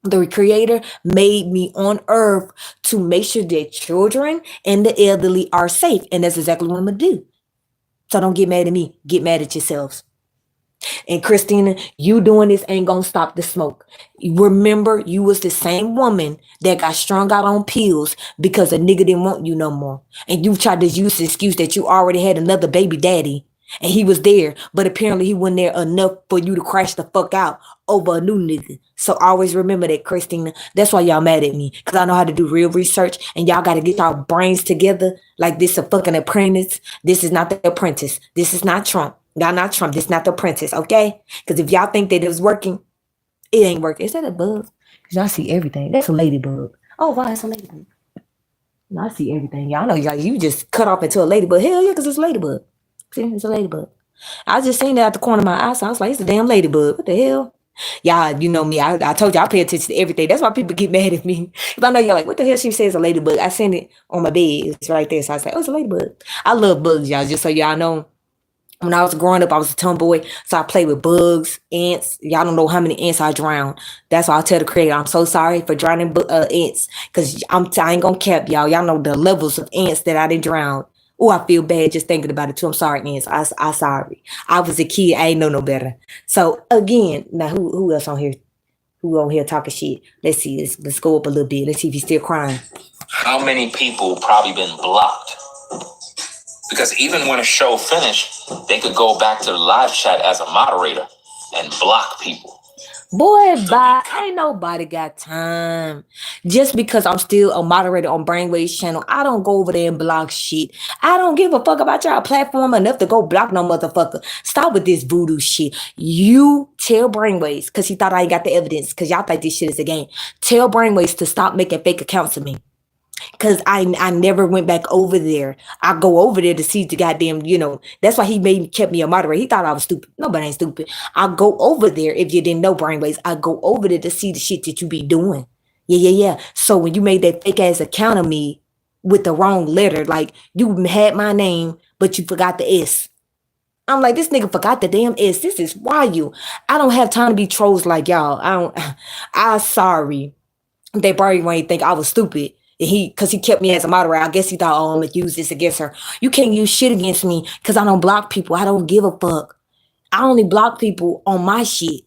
The creator made me on earth to make sure that children and the elderly are safe. And that's exactly what I'm going to do. So don't get mad at me. Get mad at yourselves. And Christina, you doing this ain't going to stop the smoke. Remember, you was the same woman that got strung out on pills because a nigga didn't want you no more. And you tried to use the excuse that you already had another baby daddy. And he was there, but apparently he wasn't there enough for you to crash the fuck out over a new nigga. So always remember that, Christina. That's why y'all mad at me, because I know how to do real research, and y'all got to get y'all brains together like this a fucking apprentice. This is not the apprentice. This is not Trump. Y'all not Trump. This is not the apprentice, okay? Because if y'all think that it was working, it ain't working. Is that a bug? Because y'all see everything. That's a ladybug. Oh, wow, it's a ladybug. No, I see everything. Y'all know you just cut off into a ladybug. Hell yeah, because it's a ladybug. See, it's a ladybug. I just seen that at the corner of my eye, so I was like, it's a damn ladybug. What the hell? Y'all, you know me. I told you I pay attention to everything. That's why people get mad at me. If I know you're like, what the hell she says a ladybug? I seen it on my bed. It's right there. So I was like, oh, it's a ladybug. I love bugs, y'all. Just so y'all know. When I was growing up, I was a tomboy. So I played with bugs, ants. Y'all don't know how many ants I drowned. That's why I tell the creator, I'm so sorry for drowning ants. Because I ain't going to cap, y'all. Y'all know the levels of ants that I didn't drown. Oh, I feel bad just thinking about it too. I'm sorry, ants. I sorry. I was a kid. I ain't know no better. So again, now who else on here? Who on here talking shit? Let's see. Let's go up a little bit. Let's see if he's still crying.
How many people probably been blocked? Because even when a show finished, they could go back to the live chat as a moderator. and block people.
Boy, bye. Ain't nobody got time. Just because I'm still a moderator on Brainwave's channel, I don't go over there and block shit. I don't give a fuck about y'all platform enough to go block no motherfucker. Stop with this voodoo shit. You tell Brainwaves, because he thought I ain't got the evidence, because y'all think this shit is a game. Tell Brainwaves to stop making fake accounts of me. Cause I never went back over there. I go over there to see the goddamn, that's why he kept me a moderator. He thought I was stupid. Nobody ain't stupid. I go over there, if you didn't know, Brainwaves, I go over there to see the shit that you be doing. Yeah. So when you made that fake ass account of me with the wrong letter, like you had my name, but you forgot the S. I'm like, this nigga forgot the damn S. This is why I don't have time to be trolls like y'all. I'm sorry. They probably won't think I was stupid. Because he kept me as a moderator. I guess he thought, oh, I'm going to use this against her. You can't use shit against me because I don't block people. I don't give a fuck. I only block people on my shit.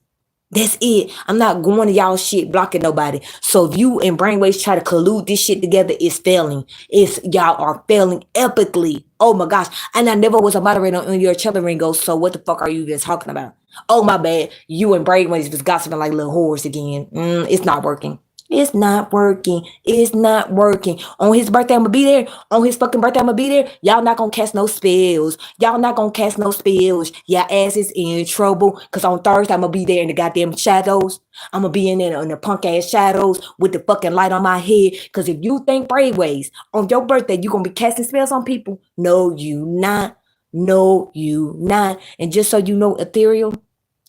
That's it. I'm not going to y'all shit blocking nobody. So if you and Brainwaves try to collude this shit together, it's failing. Y'all are failing epically. Oh my gosh. And I never was a moderator on your Ringo. So what the fuck are you guys talking about? Oh my bad. You and Brainwaves was gossiping like little whores again. It's not working. It's not working. It's not working. On his birthday, I'm gonna be there. On his fucking birthday, I'm gonna be there. Y'all not gonna cast no spells. Y'all not gonna cast no spells. Y'all ass is in trouble. Cause on Thursday, I'm gonna be there in the goddamn shadows. I'm gonna be in there in the punk ass shadows with the fucking light on my head. Cause if you think Brainwaves on your birthday, you gonna be casting spells on people. No, you not. No, you not. And just so you know, Ethereal,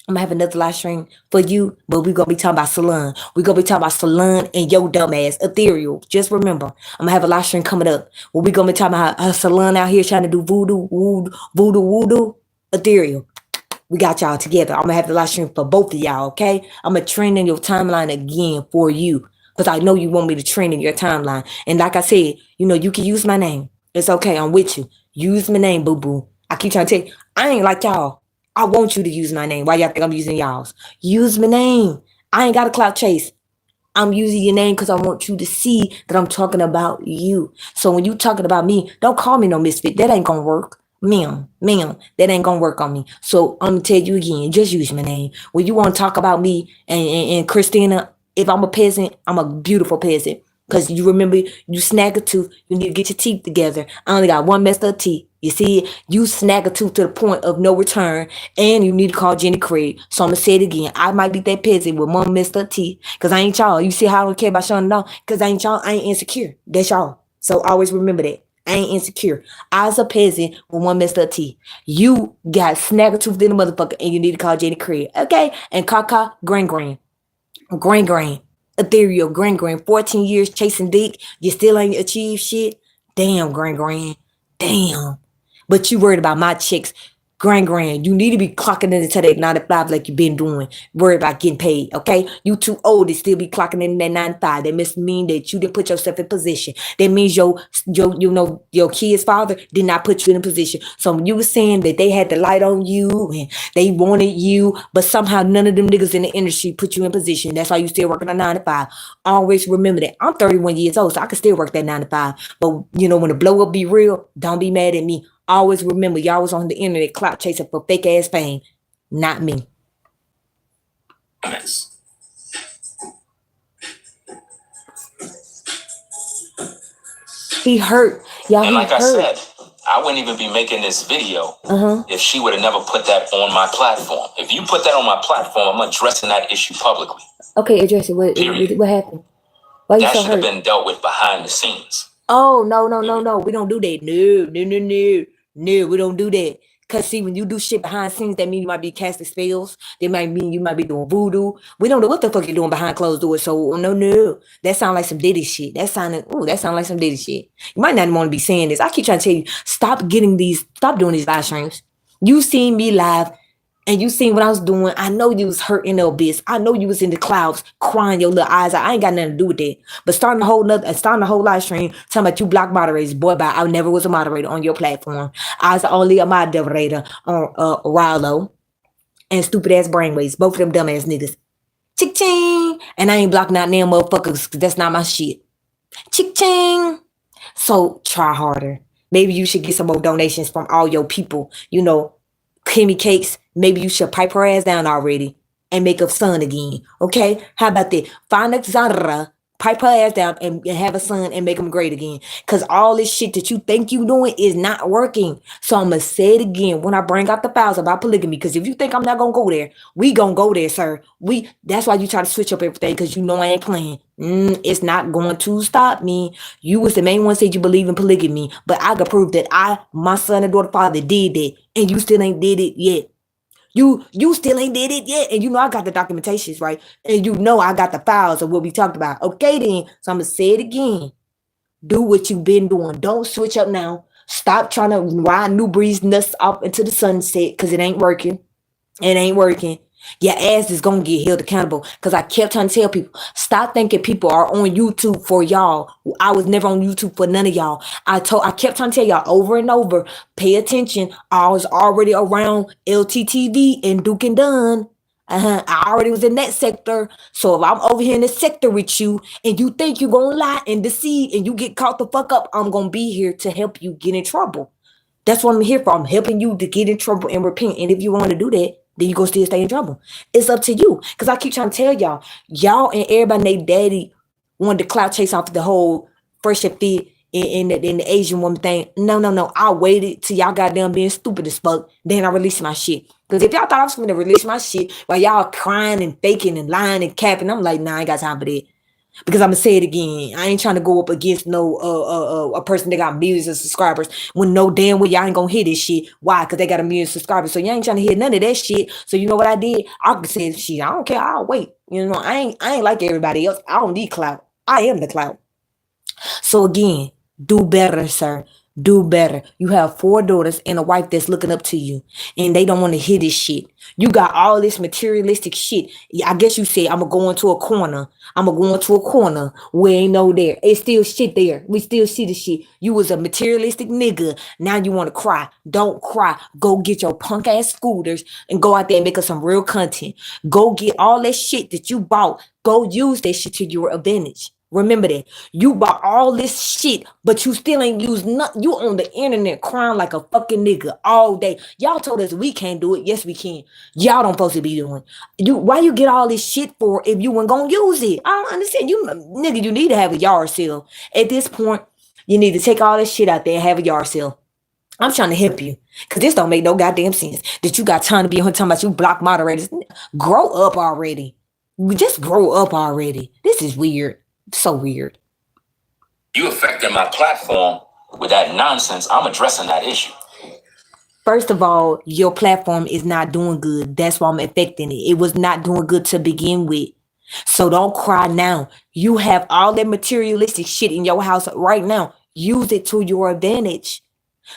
I'm gonna have another live stream for you, but we're gonna be talking about Salon. We're gonna be talking about Salon and your dumbass Ethereal. Just remember, I'm gonna have a live stream coming up where we're gonna be talking about how Salon out here trying to do voodoo, Ethereal. We got y'all together. I'm gonna have the live stream for both of y'all, okay? I'm gonna trend in your timeline again for you. Because I know you want me to trend in your timeline. And like I said, you can use my name. It's okay, I'm with you. Use my name, boo-boo. I keep trying to tell you, I ain't like y'all. I want you to use my name. Why y'all think I'm using y'all's? Use my name. I ain't got a clout chase. I'm using your name because I want you to see that I'm talking about you. So when you talking about me, don't call me no misfit. That ain't gonna work. Ma'am, that ain't gonna work on me. So I'm gonna tell you again, just use my name. When you want to talk about me and Christina, if I'm a peasant, I'm a beautiful peasant. Because you remember, you snag a tooth, you need to get your teeth together. I only got one messed up teeth. You see, you snag a tooth to the point of no return, and you need to call Jenny Craig. So I'm going to say it again. I might be that peasant with one messed up teeth, because I ain't y'all. You see how I don't care about showing it off? Because I ain't y'all. I ain't insecure. That's y'all. So always remember that. I ain't insecure. I was a peasant with one messed up teeth. You got snag a tooth in the motherfucker, and you need to call Jenny Craig. Okay? And Kaka, Gran. Ethereal, Gran. 14 years chasing dick. You still ain't achieved shit. Damn, Gran. Damn. But you worried about my chicks. Gran. You need to be clocking into that 9 to 5 like you've been doing. Worried about getting paid, okay? You too old to still be clocking in that 9 to 5. That must mean that you didn't put yourself in position. That means your kid's father did not put you in a position. So you were saying that they had the light on you and they wanted you, but somehow none of them niggas in the industry put you in position. That's why you still working a 9 to 5. Always remember that. I'm 31 years old, so I can still work that 9 to 5. But when the blow up be real, don't be mad at me. Always remember, y'all was on the internet clout chasing for fake ass fame, not me.
Nice.
He hurt. Y'all,
and like
hurt.
I said, I wouldn't even be making this video if she would have never put that on my platform. If you put that on my platform, I'm addressing that issue publicly.
Okay, address it. What happened? Why you
that
so
should
hurt?
have been dealt with behind the scenes.
Oh, no. We don't do that. No, we don't do that. Because, see, when you do shit behind the scenes, that means you might be casting spells. That might mean you might be doing voodoo. We don't know what the fuck you're doing behind closed doors. So, no. That sounds like some Diddy shit. That sounds like some Diddy shit. You might not want to be saying this. I keep trying to tell you, stop doing these live streams. You seen me live. And you seen what I was doing. I know you was hurt in the abyss. I know you was in the clouds crying your little eyes out. I ain't got nothing to do with that. But starting the whole live stream talking about you block moderators. Boy, bye. I never was a moderator on your platform. I was only a moderator on Rallo and stupid ass brainwaves. Both of them dumb ass niggas. Chick-ching. And I ain't blocking out them motherfuckers because that's not my shit. Chick-ching. So try harder. Maybe you should get some more donations from all your people, Kimmy Cakes, maybe you should pipe her ass down already and make a son again. Okay? How about that? Find a Zara, pipe her ass down and have a son and make him great again. Cause all this shit that you think you doing is not working. So I'ma say it again when I bring out the files about polygamy. Cause if you think I'm not gonna go there, we gonna go there, sir. That's why you try to switch up everything, cause you know I ain't playing. It's not going to stop me. You was the main one said you believe in polygamy, but I could prove that my son and daughter father did that, and you still ain't did it yet. You still ain't did it yet. And you know I got the documentations, right? And you know I got the files of what we talked about. Okay then. So I'm gonna say it again. Do what you've been doing. Don't switch up now. Stop trying to ride New Breeze nuts up into the sunset because it ain't working. It ain't working. Your ass is gonna get held accountable. Cause I kept trying to tell people, stop thinking people are on YouTube for y'all. I was never on YouTube for none of y'all. I kept trying to tell y'all over and over, pay attention. I was already around LTTV and Duke and Dunn. I already was in that sector. So if I'm over here in this sector with you and you think you're gonna lie and deceive and you get caught the fuck up, I'm gonna be here to help you get in trouble. That's what I'm here for. I'm helping you to get in trouble and repent. And if you want to do that, then you go still stay in trouble. It's up to you. Because I keep trying to tell y'all and everybody and their daddy wanted to clout chase off the whole fresh and fit in the Asian woman thing. No. I waited till y'all goddamn being stupid as fuck. Then I released my shit. Because if y'all thought I was going to release my shit while y'all crying and faking and lying and capping, I'm like, nah, I ain't got time for that. Because I'm gonna say it again. I ain't trying to go up against no a person that got millions of subscribers when no damn way y'all ain't gonna hear this shit. Why? Because they got a million subscribers. So y'all ain't trying to hear none of that shit. So you know what I did? I could say shit. I don't care. I'll wait. You know, I ain't like everybody else. I don't need clout. I am the clout. So again, do better, sir. Do better. You have 4 daughters and a wife that's looking up to you, and they don't want to hear this shit. You got all this materialistic shit. I guess you said I'm gonna go into a corner. I'm gonna go into a corner where ain't no there. It's still shit there. We still see the shit. You was a materialistic nigga. Now you want to cry. Don't cry. Go get your punk ass scooters and go out there and make us some real content. Go get all that shit that you bought. Go use that shit to your advantage. Remember that. You bought all this shit, but you still ain't used nothing. You on the internet crying like a fucking nigga all day. Y'all told us we can't do it. Yes, we can. Y'all don't supposed to be doing. Why you get all this shit for if you weren't gonna use it? I don't understand. You nigga, you need to have a yard sale. At this point, you need to take all this shit out there and have a yard sale. I'm trying to help you. Cause this don't make no goddamn sense. That you got time to be on here talking about you block moderators. Grow up already. Just grow up already. This is weird. So weird.
You affecting my platform with that nonsense. I'm addressing that issue.
First of all, your platform is not doing good. That's why I'm affecting it. It was not doing good to begin with. So don't cry now. You have all that materialistic shit in your house right now. Use it to your advantage.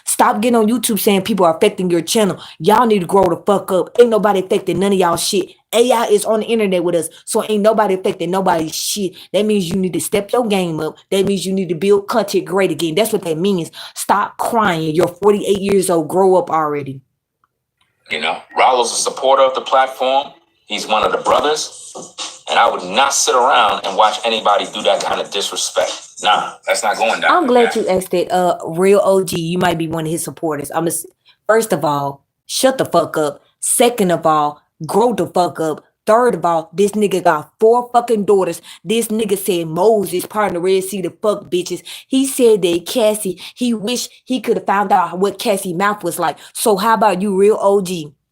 Stop getting on YouTube saying people are affecting your channel. Y'all need to grow the fuck up. Ain't nobody affecting none of y'all shit. AI is on the internet with us, so ain't nobody affecting nobody's shit. That means you need to step your game up. That means you need to build content great again. That's what that means. Stop crying. You're 48 years old. Grow up already.
You know, Rollo's a supporter of the platform. He's one of the brothers. And I would not sit around and watch anybody do that kind of disrespect. Nah, that's not going down.
I'm glad you asked that. Real OG, you might be one of his supporters. First of all, shut the fuck up. Second of all, grow the fuck up. Third of all, this nigga got 4 fucking daughters. This nigga said Moses part of the Red Sea to fuck bitches. He said that Cassie, he wished he could have found out what Cassie's mouth was like. So how about you, real OG?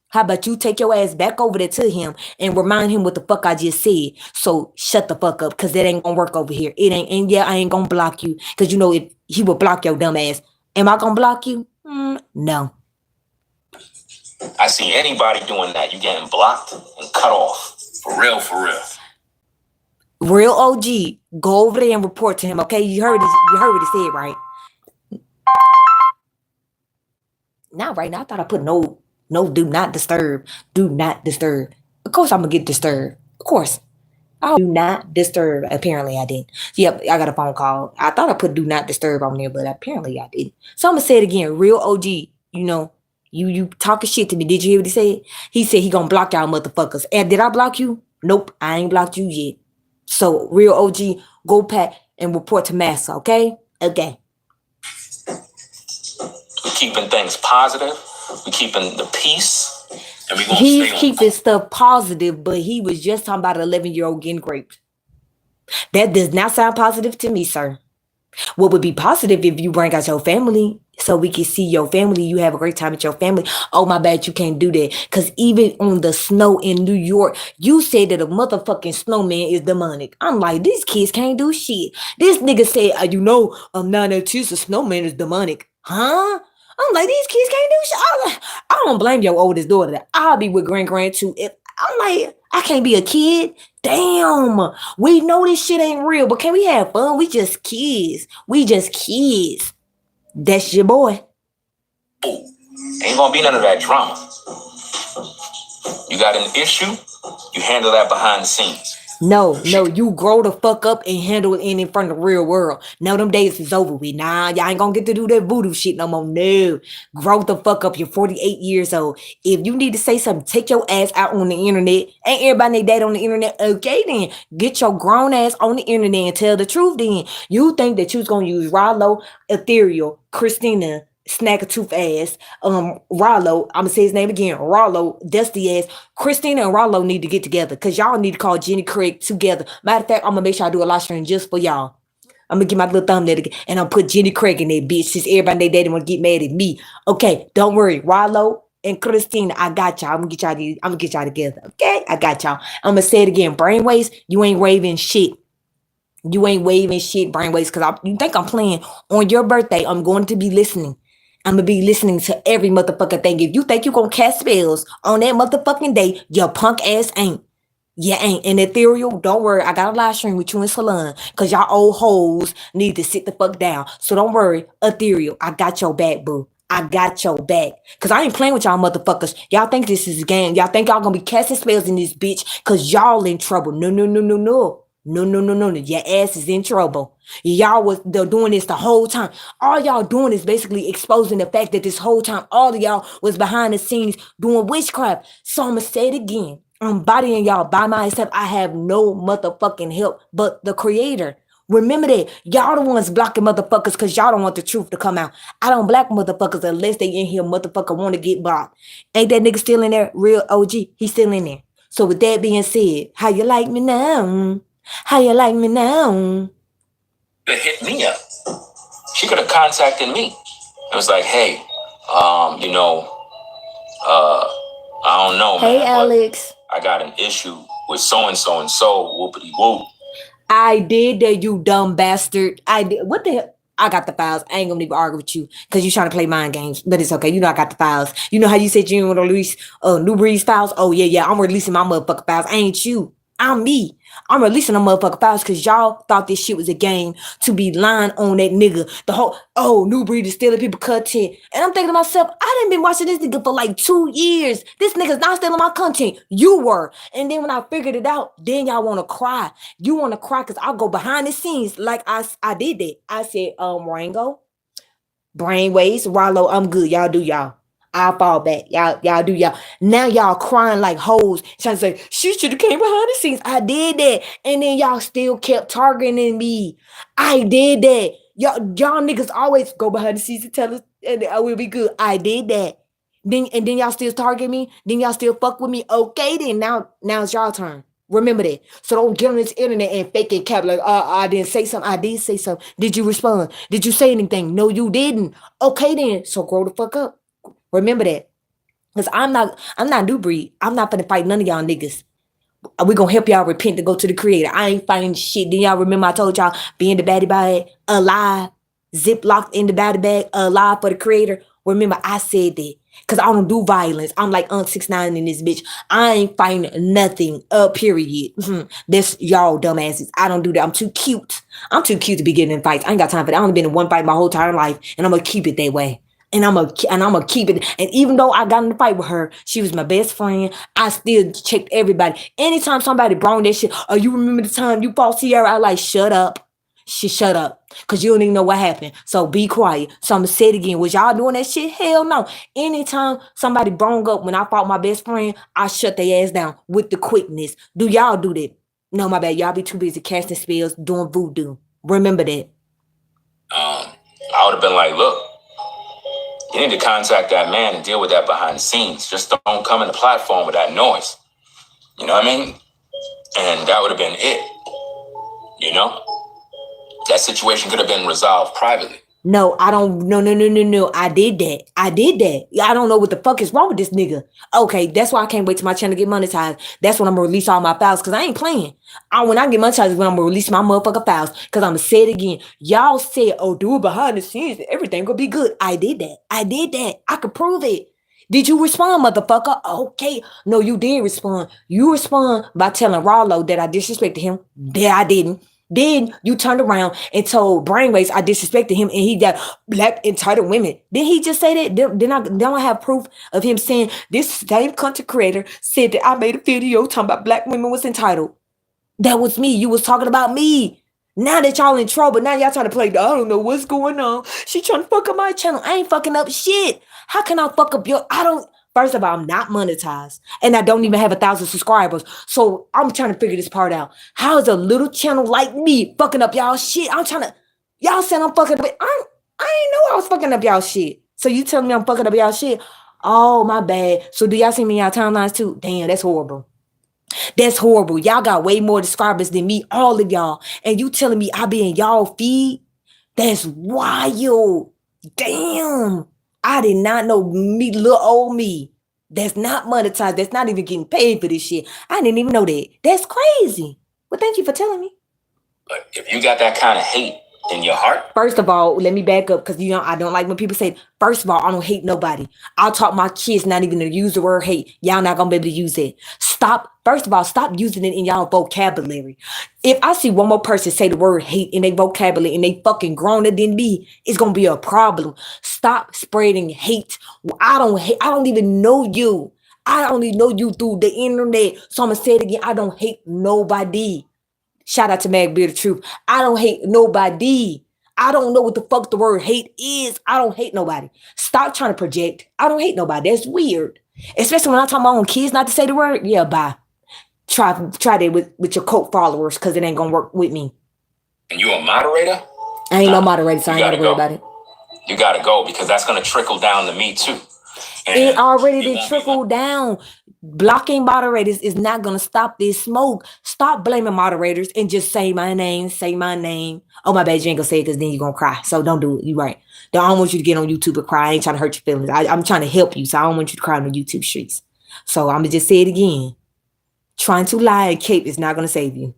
How about you take your ass back over there to him and remind him what the fuck I just said? So shut the fuck up, because that ain't gonna work over here. It ain't, and yeah, I ain't gonna block you, because you know if he will block your dumb ass. Am I gonna block you? No.
I see anybody doing that, you getting blocked and cut off. For real, for real.
Real OG, go over there and report to him, okay? You heard what he said, right? Not right now. I thought I put no, do not disturb. Do not disturb. Of course I'm gonna get disturbed. Of course. I do not disturb. Apparently I didn't. Yep, I got a phone call. I thought I put do not disturb on there, but apparently I didn't. So I'm gonna say it again. Real OG, you know, you talking shit to me. Did you hear what he said? He said he gonna block y'all motherfuckers. And did I block you? Nope, I ain't blocked you yet. So real OG, go pack and report to Massa, okay? Okay.
We're keeping things positive. We keeping the peace. And we gonna
He's
stay on.
keeping stuff positive, but he was just talking about an 11-year-old getting raped. That does not sound positive to me, sir. What would be positive if you bring out your family so we can see your family, you have a great time with your family. Oh, my bad, you can't do that. Because even on the snow in New York, you said that a motherfucking snowman is demonic. I'm like, these kids can't do shit. This nigga said, I'm not a snowman is demonic. Huh? I'm like, these kids can't do shit. I don't blame your oldest daughter. I'll be with grand too. I'm like, I can't be a kid. Damn. We know this shit ain't real, but can we have fun? We just kids. We just kids. That's your boy.
Ooh, ain't gonna be none of that drama. You got an issue, you handle that behind the scenes.
No, you grow the fuck up and handle it in front of the real world. Now them days is over with. Nah, y'all ain't gonna get to do that voodoo shit no more. No. Grow the fuck up. You're 48 years old. If you need to say something, take your ass out on the internet. Ain't everybody need that on the internet? Okay then. Get your grown ass on the internet and tell the truth then. You think that you was gonna use Rollo, Ethereal, Christina, Snackatooth ass, Rollo, I'm gonna say his name again, Rollo, Dusty ass, Christina and Rollo need to get together because y'all need to call Jenny Craig together. Matter of fact, I'm gonna make sure I do a live stream just for y'all. I'm gonna get my little thumbnail again and I'll put Jenny Craig in there, bitch, since everybody they didn't want to get mad at me. Okay, don't worry, Rollo and Christina, I got y'all. I'm gonna get y'all together. Okay, I got y'all. I'm gonna say it again, brainwaves, you ain't waving shit. You ain't waving shit, brainwaves, because you think I'm playing. On your birthday, I'm going to be listening. I'm gonna be listening to every motherfucking thing. If you think you gonna cast spells on that motherfucking day, your punk ass ain't. You ain't. And Ethereal, don't worry. I got a live stream with you and Salon because y'all old hoes need to sit the fuck down. So don't worry, Ethereal, I got your back, boo. I got your back. Because I ain't playing with y'all motherfuckers. Y'all think this is a game. Y'all think y'all gonna be casting spells in this bitch because y'all in trouble. No. No. Your ass is in trouble. Y'all was doing this the whole time. All y'all doing is basically exposing the fact that this whole time, all of y'all was behind the scenes doing witchcraft. So I'm gonna say it again. I'm bodying y'all by myself. I have no motherfucking help but the creator. Remember that. Y'all the ones blocking motherfuckers because y'all don't want the truth to come out. I don't block motherfuckers unless they in here motherfucker want to get blocked. Ain't that nigga still in there? Real OG. He's still in there. So with that being said, how you like me now? How you like me now?
It hit me up. She could have contacted me. It was like, hey, I don't know,
hey,
man.
Alex.
I got an issue with so-and-so and so, whoopity whoop.
I did that, you dumb bastard. I did. What the hell? I got the files. I ain't gonna even argue with you because you trying to play mind games, but it's okay. You know I got the files. You know how you said you didn't want to release New Breed's files? Oh, yeah. I'm releasing my motherfucking files. I ain't you. I'm me. I'm releasing them motherfucking files because y'all thought this shit was a game to be lying on that nigga. The whole New Breed is stealing people content. And I'm thinking to myself, I done been watching this nigga for like 2 years. This nigga's not stealing my content. You were. And then when I figured it out, then y'all want to cry. You want to cry because I'll go behind the scenes like I did that. I said, Rango, brainwaves, Rollo, I'm good. Y'all do y'all. I'll fall back. Y'all do y'all. Now y'all crying like hoes, trying to say, she should have came behind the scenes. I did that. And then y'all still kept targeting me. I did that. Y'all niggas always go behind the scenes and tell us and I will be good. I did that. Then y'all still target me. Then y'all still fuck with me. Okay, then now it's y'all turn. Remember that. So don't get on this internet and fake it cap like, I didn't say something. I did say something. Did you respond? Did you say anything? No, you didn't. Okay, then. So grow the fuck up. Remember that. Because I'm not New Breed. I'm not finna fight none of y'all niggas. We gonna help y'all repent to go to the creator. I ain't fighting shit. Then y'all remember I told y'all be in the baddie bag alive, ziplocked in the baddie bag alive for the creator. Remember I said that. Cause I don't do violence. I'm like 6ix9ine in this bitch. I ain't fighting nothing. Period. That's y'all dumbasses. I don't do that. I'm too cute. I'm too cute to be getting in fights. I ain't got time for that. I only been in one fight my whole entire life, and I'm gonna keep it that way. And I'm gonna keep it. And even though I got in the fight with her, she was my best friend. I still checked everybody. Anytime somebody brought that shit, oh, you remember the time you fought Sierra? I like, shut up. She shut up. Cause you don't even know what happened. So be quiet. So I'm gonna say it again. Was y'all doing that shit? Hell no. Anytime somebody brung up when I fought my best friend, I shut their ass down with the quickness. Do y'all do that? No, my bad. Y'all be too busy casting spells, doing voodoo. Remember that.
I would have been like, look, You need to contact that man and deal with that behind the scenes. Just don't come in the platform with that noise. You know what I mean? And that would have been it. You know? That situation could have been resolved privately.
No, I don't. No. I did that. I don't know what the fuck is wrong with this nigga. Okay, that's why I can't wait till my channel get monetized. That's when I'm gonna release all my files, because I ain't playing. When I get monetized is when I'm gonna release my motherfucking files, because I'm gonna say it again. Y'all said, oh, do it behind the scenes, everything gonna be good. I did that. I could prove it. Did you respond, motherfucker? Okay. No, you did respond. You respond by telling Rollo that I disrespected him. That I didn't. Then you turned around and told Brainwaves I disrespected him and he got black entitled women. Did he just say that? Then I don't have proof of him saying this same content creator said that I made a video talking about black women was entitled. That was me. You was talking about me. Now that y'all in trouble, now y'all trying to play, I don't know what's going on. She trying to fuck up my channel. I ain't fucking up shit. How can I fuck up First of all, I'm not monetized and I don't even have 1,000 subscribers. So I'm trying to figure this part out. How is a little channel like me fucking up y'all shit? Y'all said I'm fucking up. I ain't know I was fucking up y'all shit. So you telling me I'm fucking up y'all shit? Oh, my bad. So do y'all see me in y'all timelines too? Damn, that's horrible. That's horrible. Y'all got way more subscribers than me, all of y'all. And you telling me I be in y'all feed? That's wild. Damn. I did not know me, little old me. That's not monetized. That's not even getting paid for this shit. I didn't even know that. That's crazy. Well, thank you for telling me.
But if you got that kind of hate in your heart.
First of all, let me back up, because I don't like when people say, first of all, I don't hate nobody. I'll taught my kids not even to use the word hate. Y'all not gonna be able to use it. First of all, stop using it in y'all vocabulary. If I see one more person say the word hate in their vocabulary and they fucking growner than me, it's gonna be a problem. Stop spreading hate. I don't even know you. I only know you through the internet. So I'm gonna say it again. I don't hate nobody. Shout out to Mag Beer the Truth. I don't hate nobody. I don't know what the fuck the word hate is. I don't hate nobody. Stop trying to project. I don't hate nobody. That's weird. Especially when I tell my own kids not to say the word. Yeah, bye. Try that with your cult followers, because it ain't gonna work with me.
And you a moderator?
I ain't no moderator, so I ain't gotta worry about it.
You gotta go, because that's gonna trickle down to me too. And
it already did trickle down. Blocking moderators is not going to stop this smoke. Stop blaming moderators and just say my name. Oh, my bad, you ain't going to say it because then you're going to cry. So don't do it. You're right. I don't want you to get on YouTube and cry. I ain't trying to hurt your feelings. I'm trying to help you, so I don't want you to cry on the YouTube streets. So I'm going to just say it again. Trying to lie and cape is not going to save you.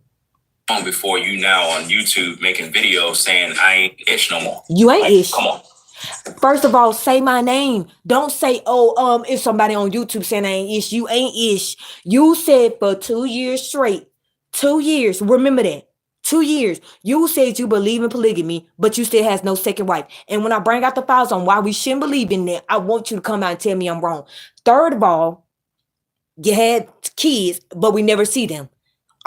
Before you now on YouTube making videos saying I ain't ish no more.
You ain't ish.
Come on.
First of all, say my name. Don't say, if somebody on YouTube saying I ain't ish. You ain't ish. You said for 2 years straight. 2 years. Remember that. 2 years. You said you believe in polygamy, but you still has no second wife. And when I bring out the files on why we shouldn't believe in that, I want you to come out and tell me I'm wrong. Third of all, you had kids, but we never see them.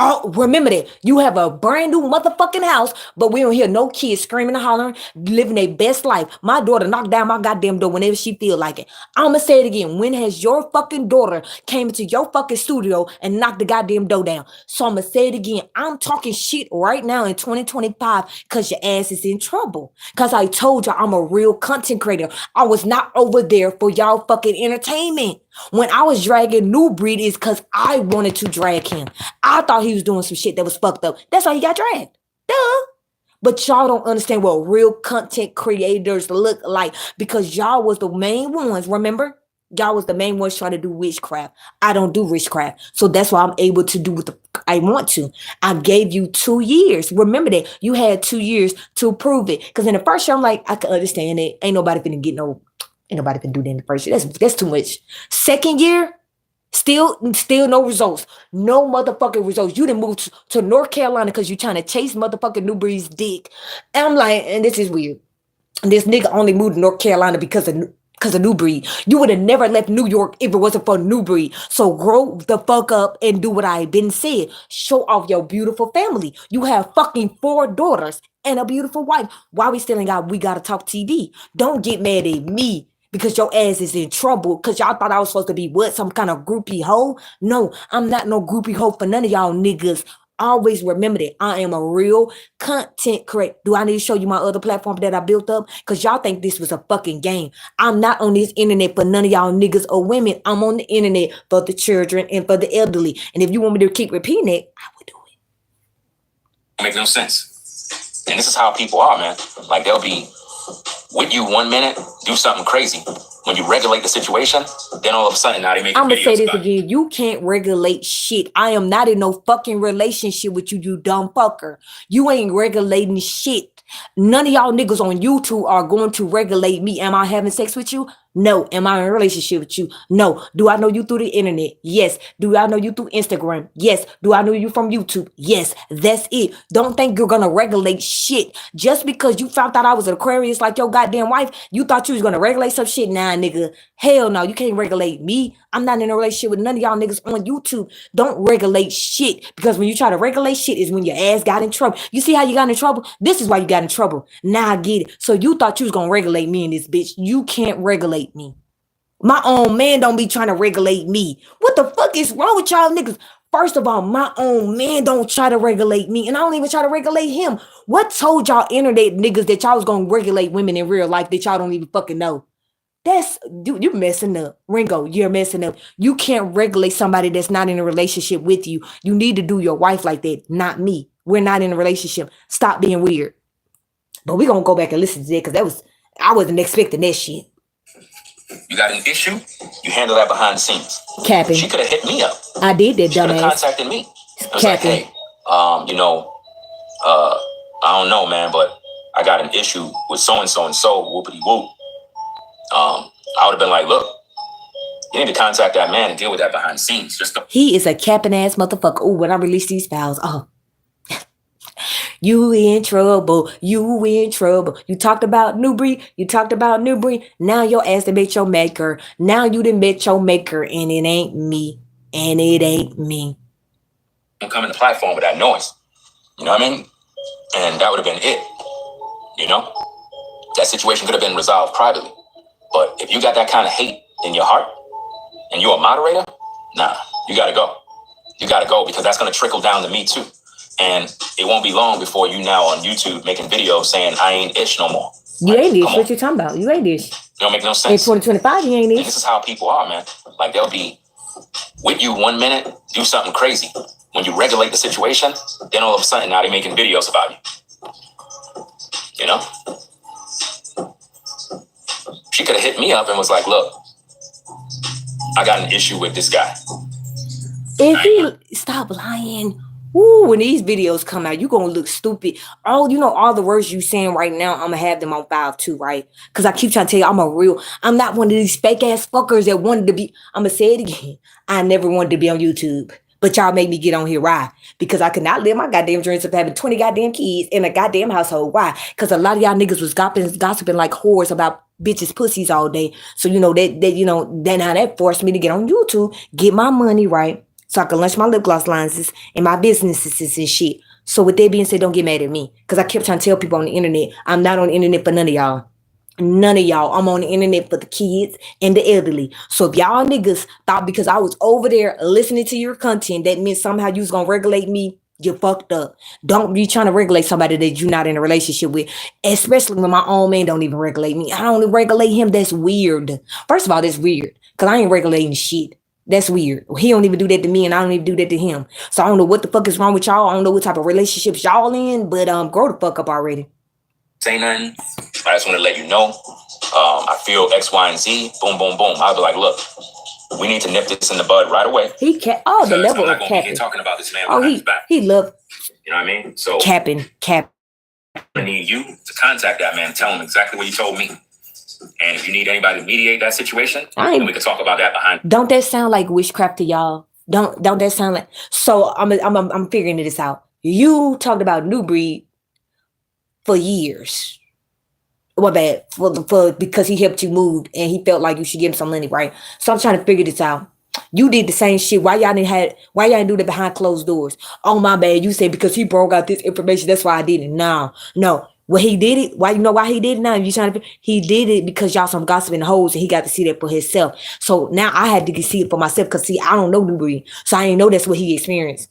Oh, remember that. You have a brand new motherfucking house, but we don't hear no kids screaming and hollering, living their best life. My daughter knocked down my goddamn door whenever she feel like it. I'ma say it again. When has your fucking daughter came into your fucking studio and knocked the goddamn door down? So I'ma say it again. I'm talking shit right now in 2025 because your ass is in trouble. Because I told you I'm a real content creator. I was not over there for y'all fucking entertainment. When I was dragging New Breed is because I wanted to drag him. I thought he was doing some shit that was fucked up. That's why he got dragged. Duh. But y'all don't understand what real content creators look like, because y'all was the main ones, remember? Y'all was the main ones trying to do witchcraft. I don't do witchcraft. So that's why I'm able to do what I want to. I gave you 2 years. Remember that. You had 2 years to prove it. Because in the first year, I'm like, I can understand it. Ain't nobody finna do that in the first year. That's too much. Second year, still no results. No motherfucking results. You didn't move to North Carolina because you're trying to chase motherfucking New Breed's dick. And I'm like, and this is weird. And this nigga only moved to North Carolina because of New Breed. You would have never left New York if it wasn't for New Breed. So grow the fuck up and do what I've been said. Show off your beautiful family. You have fucking 4 daughters and a beautiful wife. Why we still ain't got We Gotta Talk TV? Don't get mad at me because your ass is in trouble because y'all thought I was supposed to be what? Some kind of groupie hoe? No, I'm not no groupie hoe for none of y'all niggas. Always remember that I am a real content creator. Do I need to show you my other platform that I built up? Because y'all think this was a fucking game. I'm not on this internet for none of y'all niggas or women. I'm on the internet for the children and for the elderly. And if you want me to keep repeating it, I would do it.
Make no sense. And this is how people are, man. Like they'll be with you 1 minute, do something crazy. When you regulate the situation, then all of a sudden now they make.
I'm gonna say this again. You can't regulate shit. I am not in no fucking relationship with you, you dumb fucker. You ain't regulating shit. None of y'all niggas on YouTube are going to regulate me. Am I having sex with you? No. Am I in a relationship with you? No. Do I know you through the internet? Yes. Do I know you through Instagram? Yes. Do I know you from YouTube? Yes. That's it. Don't think you're gonna regulate shit. Just because you found out I was an Aquarius like your goddamn wife, you thought you was gonna regulate some shit. Nah, nigga. Hell no. You can't regulate me. I'm not in a relationship with none of y'all niggas on YouTube. Don't regulate shit. Because when you try to regulate shit is when your ass got in trouble. You see how you got in trouble? This is why you got in trouble. Now I get it. So you thought you was gonna regulate me in this bitch. You can't regulate me. My own man don't be trying to regulate me. What the fuck is wrong with y'all niggas? First of all, my own man don't try to regulate me, and I don't even try to regulate him. What told y'all internet niggas that y'all was gonna regulate women in real life that y'all don't even fucking know? That's you're messing up. Ringo, you're messing up. You can't regulate somebody that's not in a relationship with you. You need to do your wife like that, not me. We're not in a relationship. Stop being weird. But we're gonna go back and listen to that because I wasn't expecting that shit.
You got an issue, you handle that behind the scenes.
Capping.
She could have hit me up.
I did that, dumbass.
She could have contacted me. I was like, hey, I don't know, man, but I got an issue with so-and-so and so, whoopity whoop. I would have been like, look, you need to contact that man and deal with that behind the scenes.
He is a capping ass motherfucker. Oh, when I release these files, you in trouble. You in trouble. You talked about Newbury. Now your ass done met your maker. Now you done met your maker, and it ain't me.
I'm coming to the platform with that noise. You know what I mean? And that would have been it. You know? That situation could have been resolved privately. But if you got that kind of hate in your heart and you're a moderator, nah, you got to go. You got to go because that's going to trickle down to me too. And it won't be long before you now on YouTube making videos saying I ain't ish no more.
You ain't ish. What you talking about? You ain't ish.
It don't make no sense.
In 2025, you ain't ish.
And this is how people are, man. Like they'll be with you 1 minute, do something crazy. When you regulate the situation, then all of a sudden now they're making videos about you. You know? She could have hit me up and was like, look, I got an issue with this guy.
If he stop lying, woo, when these videos come out, you gonna look stupid. All the words you saying right now, I'm gonna have them on file too, right? Because I keep trying to tell you, I'm not one of these fake ass fuckers that wanted to be. I'm gonna say it again. I never wanted to be on YouTube. But y'all make me get on here. Why? Because I could not live my goddamn dreams of having 20 goddamn kids in a goddamn household. Why? Because a lot of y'all niggas was gossiping like whores about bitches' pussies all day. So, that forced me to get on YouTube, get my money right, so I can launch my lip gloss lines and my businesses and shit. So with that being said, don't get mad at me. Because I kept trying to tell people on the internet, I'm not on the internet for none of y'all. None of y'all. I'm on the internet for the kids and the elderly. So if y'all niggas thought because I was over there listening to your content, that meant somehow you was going to regulate me, you fucked up. Don't be trying to regulate somebody that you're not in a relationship with, especially when my own man don't even regulate me. I don't regulate him. That's weird. First of all, that's weird because I ain't regulating shit. That's weird. He don't even do that to me and I don't even do that to him. So I don't know what the fuck is wrong with y'all. I don't know what type of relationships y'all in, but grow the fuck up already.
Say nothing. I just want to let you know. I feel X, Y, and Z. Boom, boom, boom. I'll be like, look, we need to nip this in the bud right away.
He can't. Oh, the level of capping.
Talking about this man behind his back.
He love.
You know what I mean? So
capping.
I need you to contact that man and tell him exactly what you told me. And if you need anybody to mediate that situation, then we can talk about that behind.
Don't that sound like witchcraft to y'all? Don't that sound like? So I'm figuring this out. You talked about New Breed for years. What bad for because he helped you move and he felt like you should give him some money, right? So I'm trying to figure this out. You did the same shit. Why y'all didn't do that behind closed doors? Oh my bad. You said because he broke out this information, that's why I did it. No. Well, he did it. Why he did it now? He did it because y'all some gossiping hoes and he got to see that for himself. So now I had to see it for myself because I don't know New Breed. So I didn't know that's what he experienced.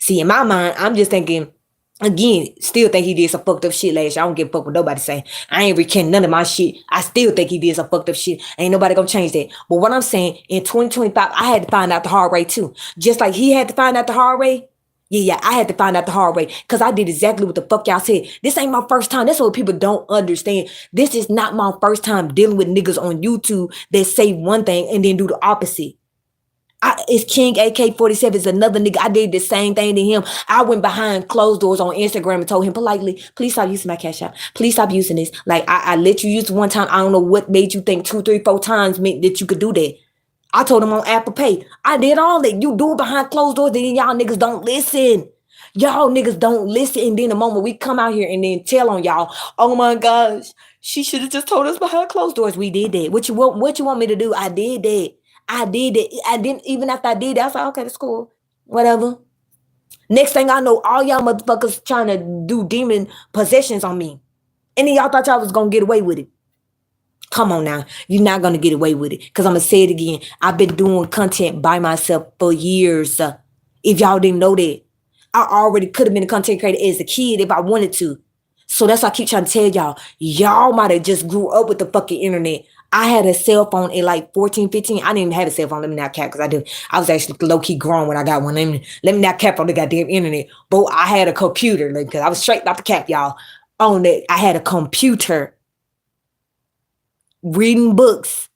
See, in my mind, I'm just thinking, again, still think he did some fucked up shit last year. I don't give a fuck what nobody say. I ain't recanting none of my shit. I still think he did some fucked up shit. Ain't nobody gonna change that. But what I'm saying, in 2025, I had to find out the hard way too. Just like he had to find out the hard way. Yeah, I had to find out the hard way because I did exactly what the fuck y'all said. This ain't my first time. That's what people don't understand. This is not my first time dealing with niggas on YouTube that say one thing and then do the opposite. It's King AK-47 is another nigga. I did the same thing to him. I went behind closed doors on Instagram and told him politely, please stop using my cash app. Please stop using this. Like, I let you use it one time. I don't know what made you think 2, 3, 4 times meant that you could do that. I told him on Apple Pay. I did all that. You do it behind closed doors, then y'all niggas don't listen. Y'all niggas don't listen. And then the moment we come out here and then tell on y'all, oh my gosh, she should have just told us behind closed doors. We did that. What you want me to do? I did that. I did it. I didn't, even after I did that, I was like, okay, that's cool. Whatever. Next thing I know, all y'all motherfuckers trying to do demon possessions on me. And then y'all thought y'all was gonna get away with it. Come on now. You're not gonna get away with it. Cause I'm gonna say it again. I've been doing content by myself for years. If y'all didn't know that. I already could have been a content creator as a kid if I wanted to. So that's why I keep trying to tell y'all. Y'all might have just grew up with the fucking internet. I had a cell phone at like 14, 15. I didn't even have a cell phone. Let me not cap because I was actually low-key grown when I got one. Let me not cap on the goddamn internet. But I had a computer because I was straight about to cap, y'all. On that, I had a computer reading books.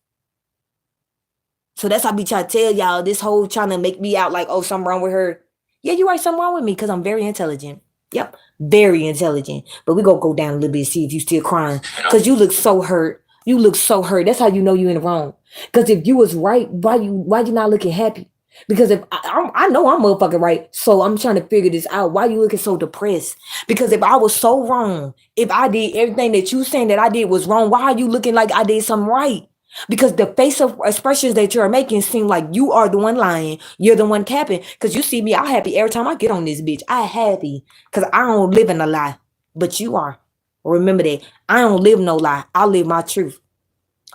So that's how I be trying to tell y'all. This whole trying to make me out like, oh, something wrong with her. Yeah, you're right, something wrong with me because I'm very intelligent. Yep, very intelligent. But we're going to go down a little bit and see if you still crying. Because you look so hurt. You look so hurt. That's how you know you're in the wrong. Because if you was right, why you not looking happy? Because if I know I'm motherfucking right, so I'm trying to figure this out. Why you looking so depressed? Because if I was so wrong, if I did everything that you saying that I did was wrong, why are you looking like I did something right? Because the face of expressions that you're making seem like you are the one lying. You're the one capping. Because you see me, I'm happy every time I get on this bitch. I happy. Because I don't live in a lie. But you are. Remember that. I don't live no lie. I live my truth.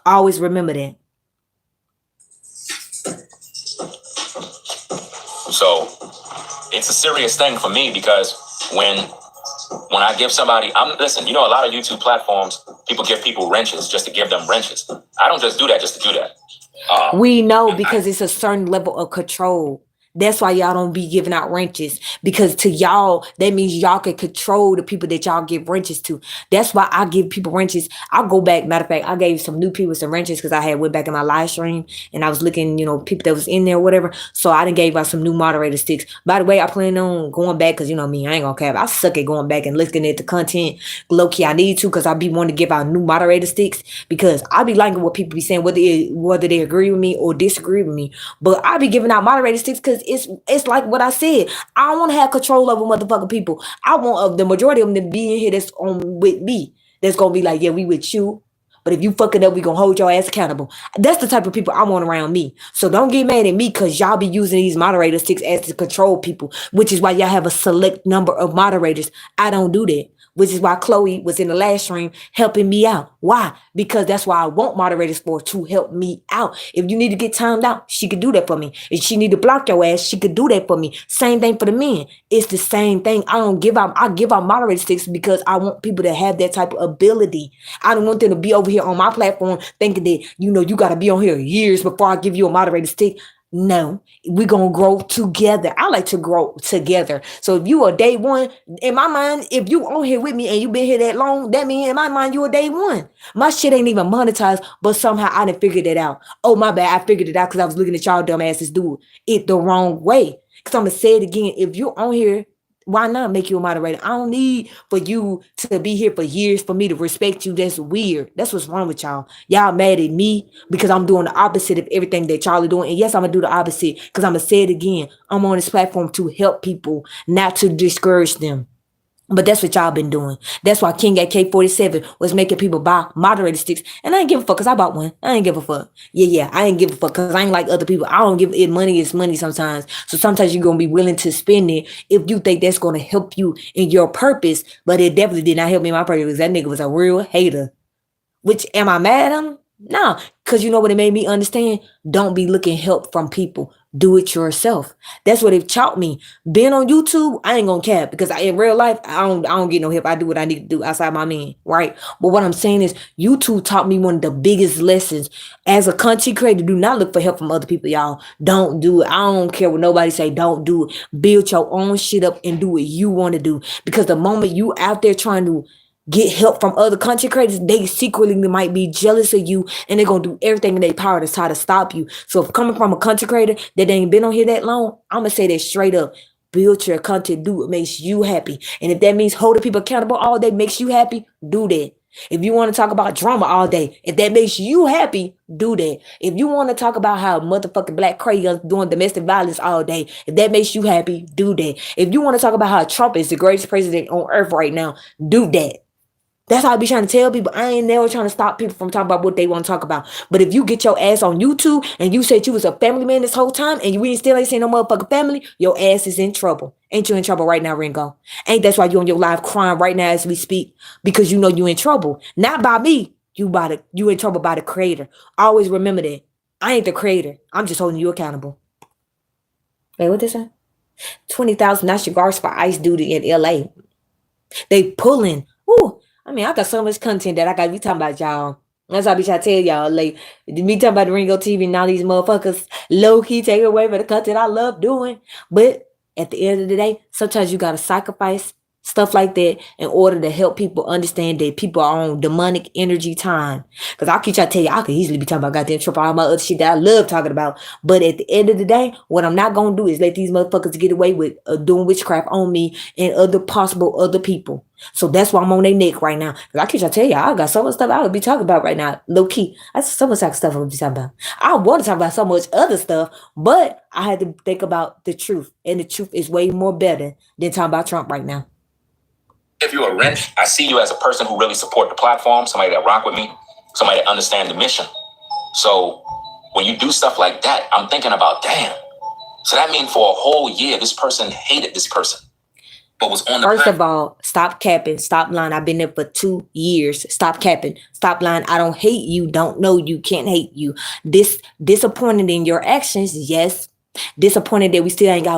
Always remember that.
So it's a serious thing for me because when I give somebody, listen, you know, a lot of YouTube platforms, people give people wrenches just to give them wrenches. I don't just do that just to do that.
We know because it's a certain level of control. That's why y'all don't be giving out wrenches. Because to y'all, that means y'all can control the people that y'all give wrenches to. That's why I give people wrenches. I'll go back. Matter of fact, I gave some new people some wrenches because I had went back in my live stream and I was looking, you know, people that was in there or whatever. So I done gave out some new moderator sticks. By the way, I plan on going back because, you know me, I ain't gonna cap. I suck at going back and looking at the content. Low-key, I need to because I be wanting to give out new moderator sticks because I be liking what people be saying, whether they agree with me or disagree with me. But I be giving out moderator sticks because it's like what I said. I don't want to have control over motherfucking people. I want the majority of them to be in here that's on with me. That's gonna be like, yeah, we with you. But if you fucking up, we gonna hold your ass accountable. That's the type of people I want around me. So don't get mad at me because y'all be using these moderator sticks as to control people, which is why y'all have a select number of moderators. I don't do that. Which is why Chloe was in the last stream helping me out. Why? Because that's why I want moderators for to help me out. If you need to get timed out, she could do that for me. If she need to block your ass, she could do that for me. Same thing for the men. It's the same thing. I give out moderator sticks because I want people to have that type of ability. I don't want them to be over here on my platform thinking that, you know, you got to be on here years before I give you a moderator stick. No, we're going to grow together. I like to grow together. So if you are day one, in my mind, if you on here with me and you been here that long, that means in my mind, you are day one. My shit ain't even monetized, but somehow I didn't figure that out. Oh, my bad. I figured it out because I was looking at y'all dumbasses do it the wrong way. Because I'm going to say it again. If you're on here, why not make you a moderator? I don't need for you to be here for years for me to respect you. That's weird. That's what's wrong with y'all. Y'all mad at me because I'm doing the opposite of everything that y'all are doing. And yes, I'm going to do the opposite because I'm going to say it again. I'm on this platform to help people, not to discourage them. But that's what y'all been doing. That's why King AK-47 was making people buy moderator sticks. And I ain't give a fuck because I bought one. I ain't give a fuck. Yeah, I ain't give a fuck because I ain't like other people. I don't give it money is money sometimes. So sometimes you're going to be willing to spend it if you think that's going to help you in your purpose. But it definitely did not help me in my purpose because that nigga was a real hater. Which, am I mad at him? No, because you know what it made me understand? Don't be looking help from people. Do it yourself. That's what they've taught me. Being on YouTube, I ain't gonna cap because in real life, I don't get no help. I do what I need to do outside my means, right? But what I'm saying is YouTube taught me one of the biggest lessons. As a content creator, do not look for help from other people, y'all. Don't do it. I don't care what nobody say. Don't do it. Build your own shit up and do what you want to do. Because the moment you out there trying to get help from other content creators, they secretly might be jealous of you and they're gonna do everything in their power to try to stop you. So if coming from a content creator that ain't been on here that long, I'm gonna say that straight up. Build your content, do what makes you happy. And if that means holding people accountable all day makes you happy, do that. If you want to talk about drama all day, if that makes you happy, do that. If you want to talk about how motherfucking black crayons doing domestic violence all day, if that makes you happy, do that. If you want to talk about how Trump is the greatest president on earth right now, do that. That's how I be trying to tell people. I ain't never trying to stop people from talking about what they want to talk about. But if you get your ass on YouTube and you said you was a family man this whole time and you still ain't seen no motherfucking family, your ass is in trouble. Ain't you in trouble right now, Ringo? Ain't that's why you on your live crying right now as we speak? Because you know you in trouble. Not by me. You in trouble by the creator. Always remember that. I ain't the creator. I'm just holding you accountable. Wait, what this say? 20,000 not cigars for ICE duty in LA. They pulling. Ooh. I mean, I got so much content that I got to be talking about, y'all. That's why I be trying to tell y'all, like, me talking about the Ringo TV and all these motherfuckers low-key take away from the content I love doing. But at the end of the day, sometimes you got to sacrifice stuff like that in order to help people understand that people are on demonic energy time. Because I keep trying to tell you, I could easily be talking about goddamn Trump, all my other shit that I love talking about. But at the end of the day, what I'm not going to do is let these motherfuckers get away with doing witchcraft on me and other people. So that's why I'm on their neck right now. Because I keep trying to tell you, I got so much stuff I would be talking about right now. Low key. That's so much stuff I would be talking about. I want to talk about so much other stuff, but I had to think about the truth. And the truth is way more better than talking about Trump right now.
If you're a wrench, I see you as a person who really support the platform, somebody that rock with me, somebody that understand the mission. So when you do stuff like that, I'm thinking about, damn. So that means for a whole year, this person hated this person. But was on the
First of all, stop capping, stop lying. I've been there for 2 years. Stop capping, stop lying. I don't hate you, don't know you, can't hate you. Disappointed in your actions, yes. Disappointed that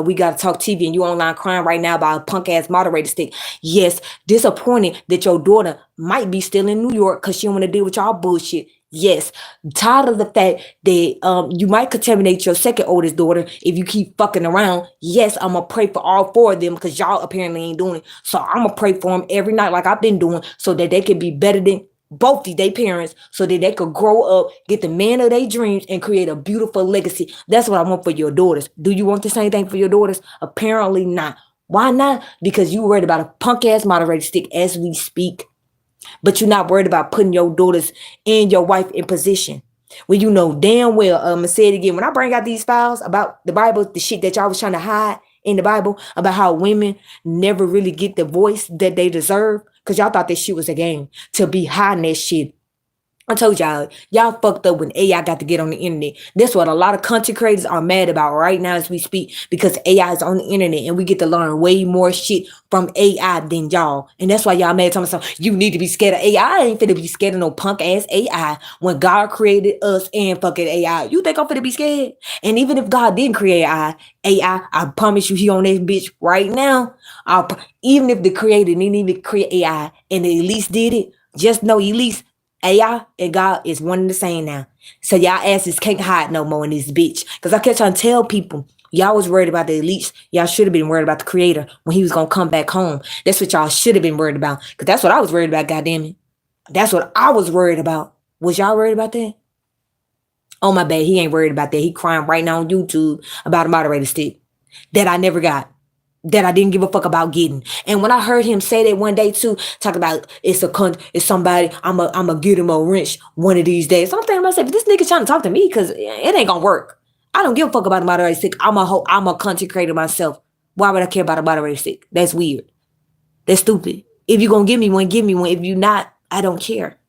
we got to talk TV and you online crying right now about a punk ass moderator stick. Yes. Disappointed that your daughter might be still in New York because she don't want to deal with y'all bullshit. Yes. Tired of the fact that you might contaminate your second oldest daughter if you keep fucking around. Yes, I'm gonna pray for all 4 of them because y'all apparently ain't doing it. So I'm gonna pray for them every night like I've been doing so that they can be better than both of their parents so that they could grow up, get the man of their dreams, and create a beautiful legacy. That's what I want for your daughters. Do you want the same thing for your daughters? Apparently not. Why not? Because you worried about a punk ass moderator stick as we speak. But you're not worried about putting your daughters and your wife in position. When you know damn well, I'm going to say it again. When I bring out these files about the Bible, the shit that y'all was trying to hide in the Bible, about how women never really get the voice that they deserve, because y'all thought that shit was a game to be hiding that shit. I told y'all fucked up when AI got to get on the internet. That's what a lot of content creators are mad about right now as we speak, because AI is on the internet and we get to learn way more shit from AI than y'all. And that's why y'all mad talking about you need to be scared of AI. I ain't finna be scared of no punk ass AI when God created us and fucking AI. You think I'm finna be scared? And even if God didn't create AI, I promise you he on that bitch right now. Even if the creator didn't even create AI and the Elise did it, just know Elise, AI and God is one and the same now. So y'all asses can't hide no more in this bitch. Because I kept trying to tell people, y'all was worried about the elites. Y'all should have been worried about the creator when he was going to come back home. That's what y'all should have been worried about. Because that's what I was worried about, goddammit. That's what I was worried about. Was y'all worried about that? Oh, my bad. He ain't worried about that. He crying right now on YouTube about a moderator stick that I never got, that I didn't give a fuck about getting. And when I heard him say that one day too, talk about it's somebody, I'ma get him a wrench one of these days. So I'm thinking to myself, this nigga trying to talk to me because it ain't gonna work. I don't give a fuck about a moderator stick. I'm a content creator myself. Why would I care about a moderator stick? That's weird. That's stupid. If you're gonna give me one, give me one. If you're not, I don't care.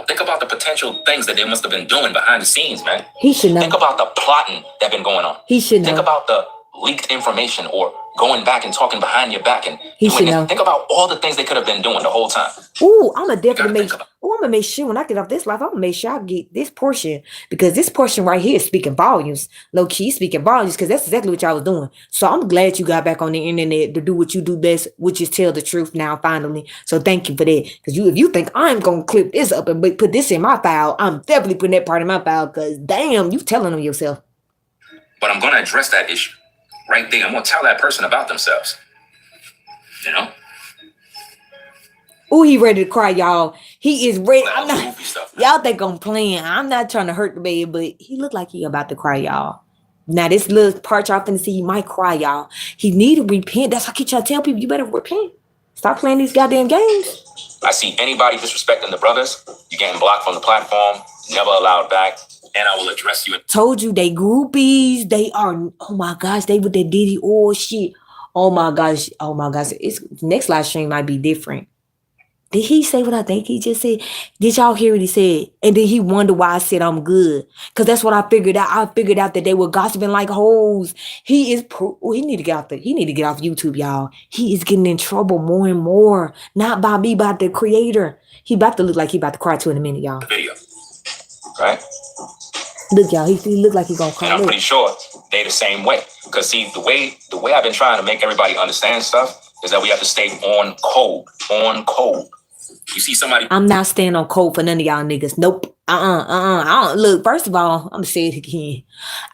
Think about the potential things that they must have been doing behind the scenes, man.
He should know.
Think about the plotting that been going on.
He should know.
Think about the leaked information or going back and talking behind your back and
He should know.
Think about all the things they could have been doing the whole time.
Ooh, I'm gonna make sure when I get off this life, I'm gonna make sure I get this portion, because this portion right here is speaking volumes, low key speaking volumes, because that's exactly what y'all was doing. So I'm glad you got back on the internet to do what you do best, which is tell the truth now, finally. So thank you for that. Because if you think I'm gonna clip this up and put this in my file, I'm definitely putting that part in my file, because damn, you telling on yourself.
But I'm gonna address that issue right there. I'm gonna tell that person about themselves. You know?
Ooh, he ready to cry, y'all. He is ready.
All
I'm
that
not.
goofy stuff,
Y'all think I'm playing. I'm not trying to hurt the baby, but he look like he about to cry, y'all. Now, this little part y'all finna see, he might cry, y'all. He need to repent. That's why I keep trying to tell people, you better repent. Stop playing these goddamn games.
I see anybody disrespecting the brothers, you're getting blocked from the platform, never allowed back, and I will address you.
Told you, they groupies. They are, oh my gosh, they with that Diddy oil shit. Oh my gosh. Oh my gosh. It's next live stream might be different. Did he say what I think he just said? Did y'all hear what he said? And then he wondered why I said I'm good. Because that's what I figured out. I figured out that they were gossiping like hoes. He is he need to get off YouTube, y'all. He is getting in trouble more and more. Not by me, by the creator. He about to look like he about to cry too in a minute, y'all.
Video. Right?
Look, y'all, he look like he gonna cry.
And I'm pretty sure they the same way. Because see, the way I've been trying to make everybody understand stuff is that we have to stay on code. On code. You see somebody.
I'm not staying on code for none of y'all niggas. Nope. I don't look. First of all, I'm gonna say it again.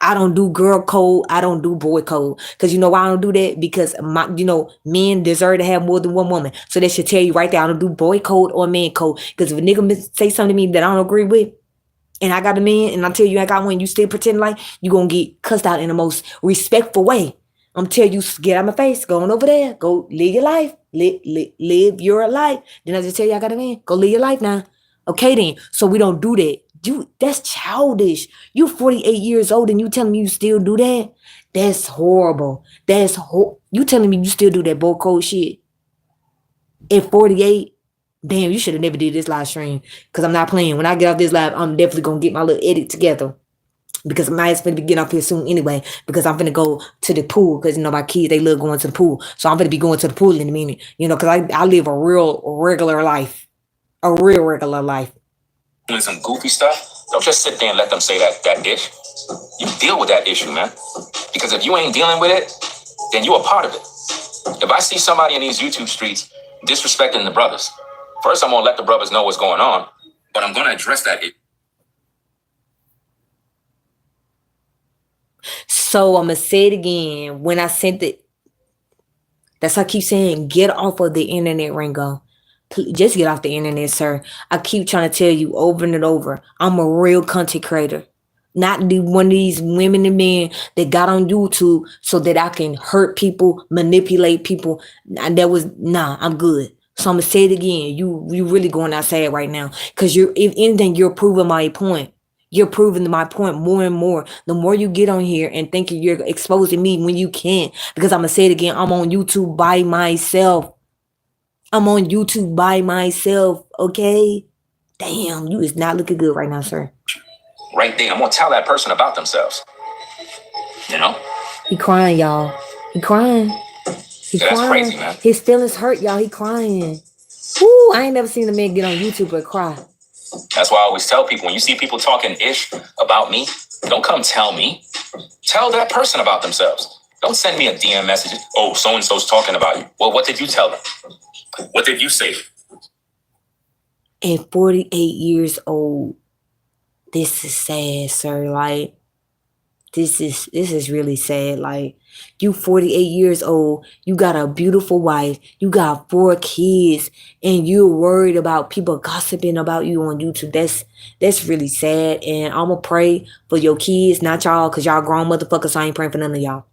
I don't do girl code. I don't do boy code. Cause you know why I don't do that? Because men deserve to have more than one woman. So that should tell you right there. I don't do boy code or man code. Cause if a nigga say something to me that I don't agree with, and I got a man, and I tell you I got one, you still pretend like, you gonna get cussed out in the most respectful way. I'm telling you, get out of my face. Go on over there. Go live your life. Live your life. Then I just tell you I got a man. Go live your life now. Okay then. So we don't do that. That's childish. You 48 years old and you telling me you still do that? That's horrible. You telling me you still do that bull code shit? At 48? Damn, you should have never did this live stream. Because I'm not playing. When I get off this live, I'm definitely going to get my little edit together. Because my ass finna be getting off here soon anyway. Because I'm finna go to the pool. Because, my kids, they love going to the pool. So I'm finna be going to the pool in a minute. Because I live a real regular life. A real regular life.
Doing some goofy stuff. Don't just sit there and let them say that dish. You deal with that issue, man. Because if you ain't dealing with it, then you a part of it. If I see somebody in these YouTube streets disrespecting the brothers, first I'm going to let the brothers know what's going on. But I'm going to address that issue.
So I'm going to say it again. When I sent it, that's how I keep saying, get off of the internet, Ringo. Please, just get off the internet, sir. I keep trying to tell you over and over, I'm a real content creator. Not one of these women and men that got on YouTube so that I can hurt people, manipulate people. And I'm good. So I'm going to say it again. You really going outside right now. Because if anything, you're proving my point. You're proving my point more and more. The more you get on here and thinking you're exposing me when you can't. Because I'm going to say it again. I'm on YouTube by myself. Okay? Damn, you is not looking good right now, sir.
Right there. I'm going to tell that person about themselves.
He crying, y'all. He crying.
That's crazy, man.
His feelings hurt, y'all. He crying. Woo, I ain't never seen a man get on YouTube and cry.
That's why I always tell people, when you see people talking ish about me, don't come tell me. Tell that person about themselves. Don't send me a DM message. Oh, so-and-so's talking about you. Well, what did you tell them? What did you say?
At 48 years old, this is sad, sir. Like, this is really sad. Like, you 48 years old, you got a beautiful wife, you got 4 kids, and you're worried about people gossiping about you on YouTube. That's really sad. And I'ma pray for your kids, not y'all, because y'all grown motherfuckers, so I ain't praying for none of y'all.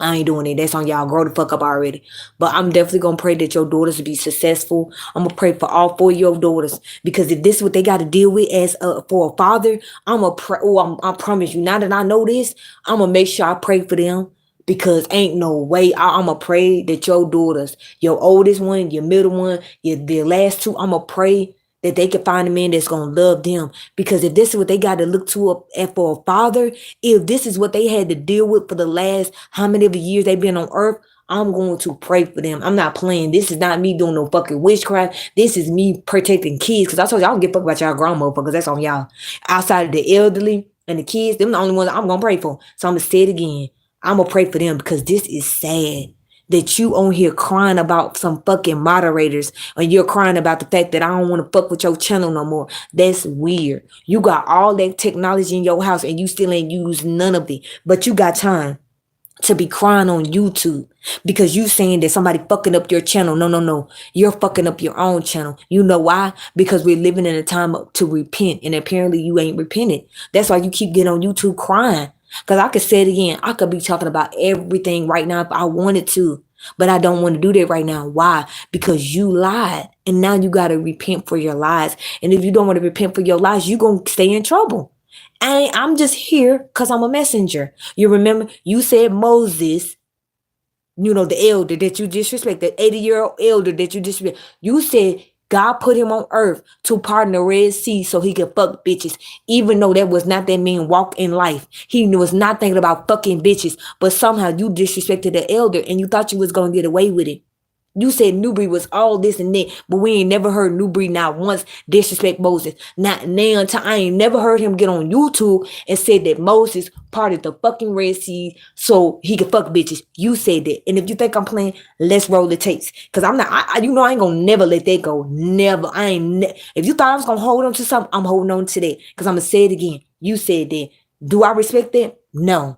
I ain't doing it. That's on y'all. Grow the fuck up already. But I'm definitely going to pray that your daughters will be successful. I'm going to pray for all 4 of your daughters. Because if this is what they got to deal with as for a father, I'm going to pray. I promise you, now that I know this, I'm going to make sure I pray for them. Because ain't no way. I'm going to pray that your daughters, your oldest one, your middle one, the last 2, I'm going to pray that they can find a man that's going to love them. Because if this is what they got to look to for a father, if this is what they had to deal with for the last how many of the years they've been on earth, I'm going to pray for them. I'm not playing. This is not me doing no fucking witchcraft. This is me protecting kids. Because I told y'all, I don't give a fuck about y'all grown motherfuckers. That's on y'all. Outside of the elderly and the kids, them the only ones I'm going to pray for. So I'm going to say it again. I'm going to pray for them because this is sad that you on here crying about some fucking moderators, or you're crying about the fact that I don't want to fuck with your channel no more. That's weird. You got all that technology in your house and you still ain't used none of it, but you got time to be crying on YouTube because you saying that somebody fucking up your channel. No. You're fucking up your own channel. You know why? Because we're living in a time to repent, and apparently you ain't repented. That's why you keep getting on YouTube crying. Because I could say it again. I could be talking about everything right now if I wanted to. But I don't want to do that right now. Why? Because you lied. And now you got to repent for your lies. And if you don't want to repent for your lies, you're going to stay in trouble. I'm just here because I'm a messenger. You remember you said Moses, the elder that you disrespect, the 80-year-old elder that you disrespect. You said God put him on earth to pardon the Red Sea so he could fuck bitches, even though that was not that man walk in life. He was not thinking about fucking bitches, but somehow you disrespected the elder and you thought you was going to get away with it. You said Newbury was all this and that, but we ain't never heard Newbury not once disrespect Moses. Not now until I ain't never heard him get on YouTube and said that Moses parted the fucking Red Sea so he could fuck bitches. You said that. And if you think I'm playing, let's roll the tapes. Because I'm not, I ain't gonna never let that go. Never. If you thought I was gonna hold on to something, I'm holding on to that. Because I'm gonna say it again. You said that. Do I respect that? No.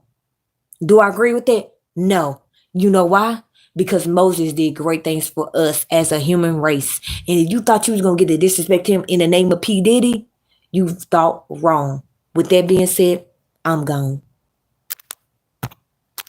Do I agree with that? No. You know why? Because Moses did great things for us as a human race. And if you thought you was going to get to disrespect him in the name of P. Diddy, you thought wrong. With that being said, I'm gone.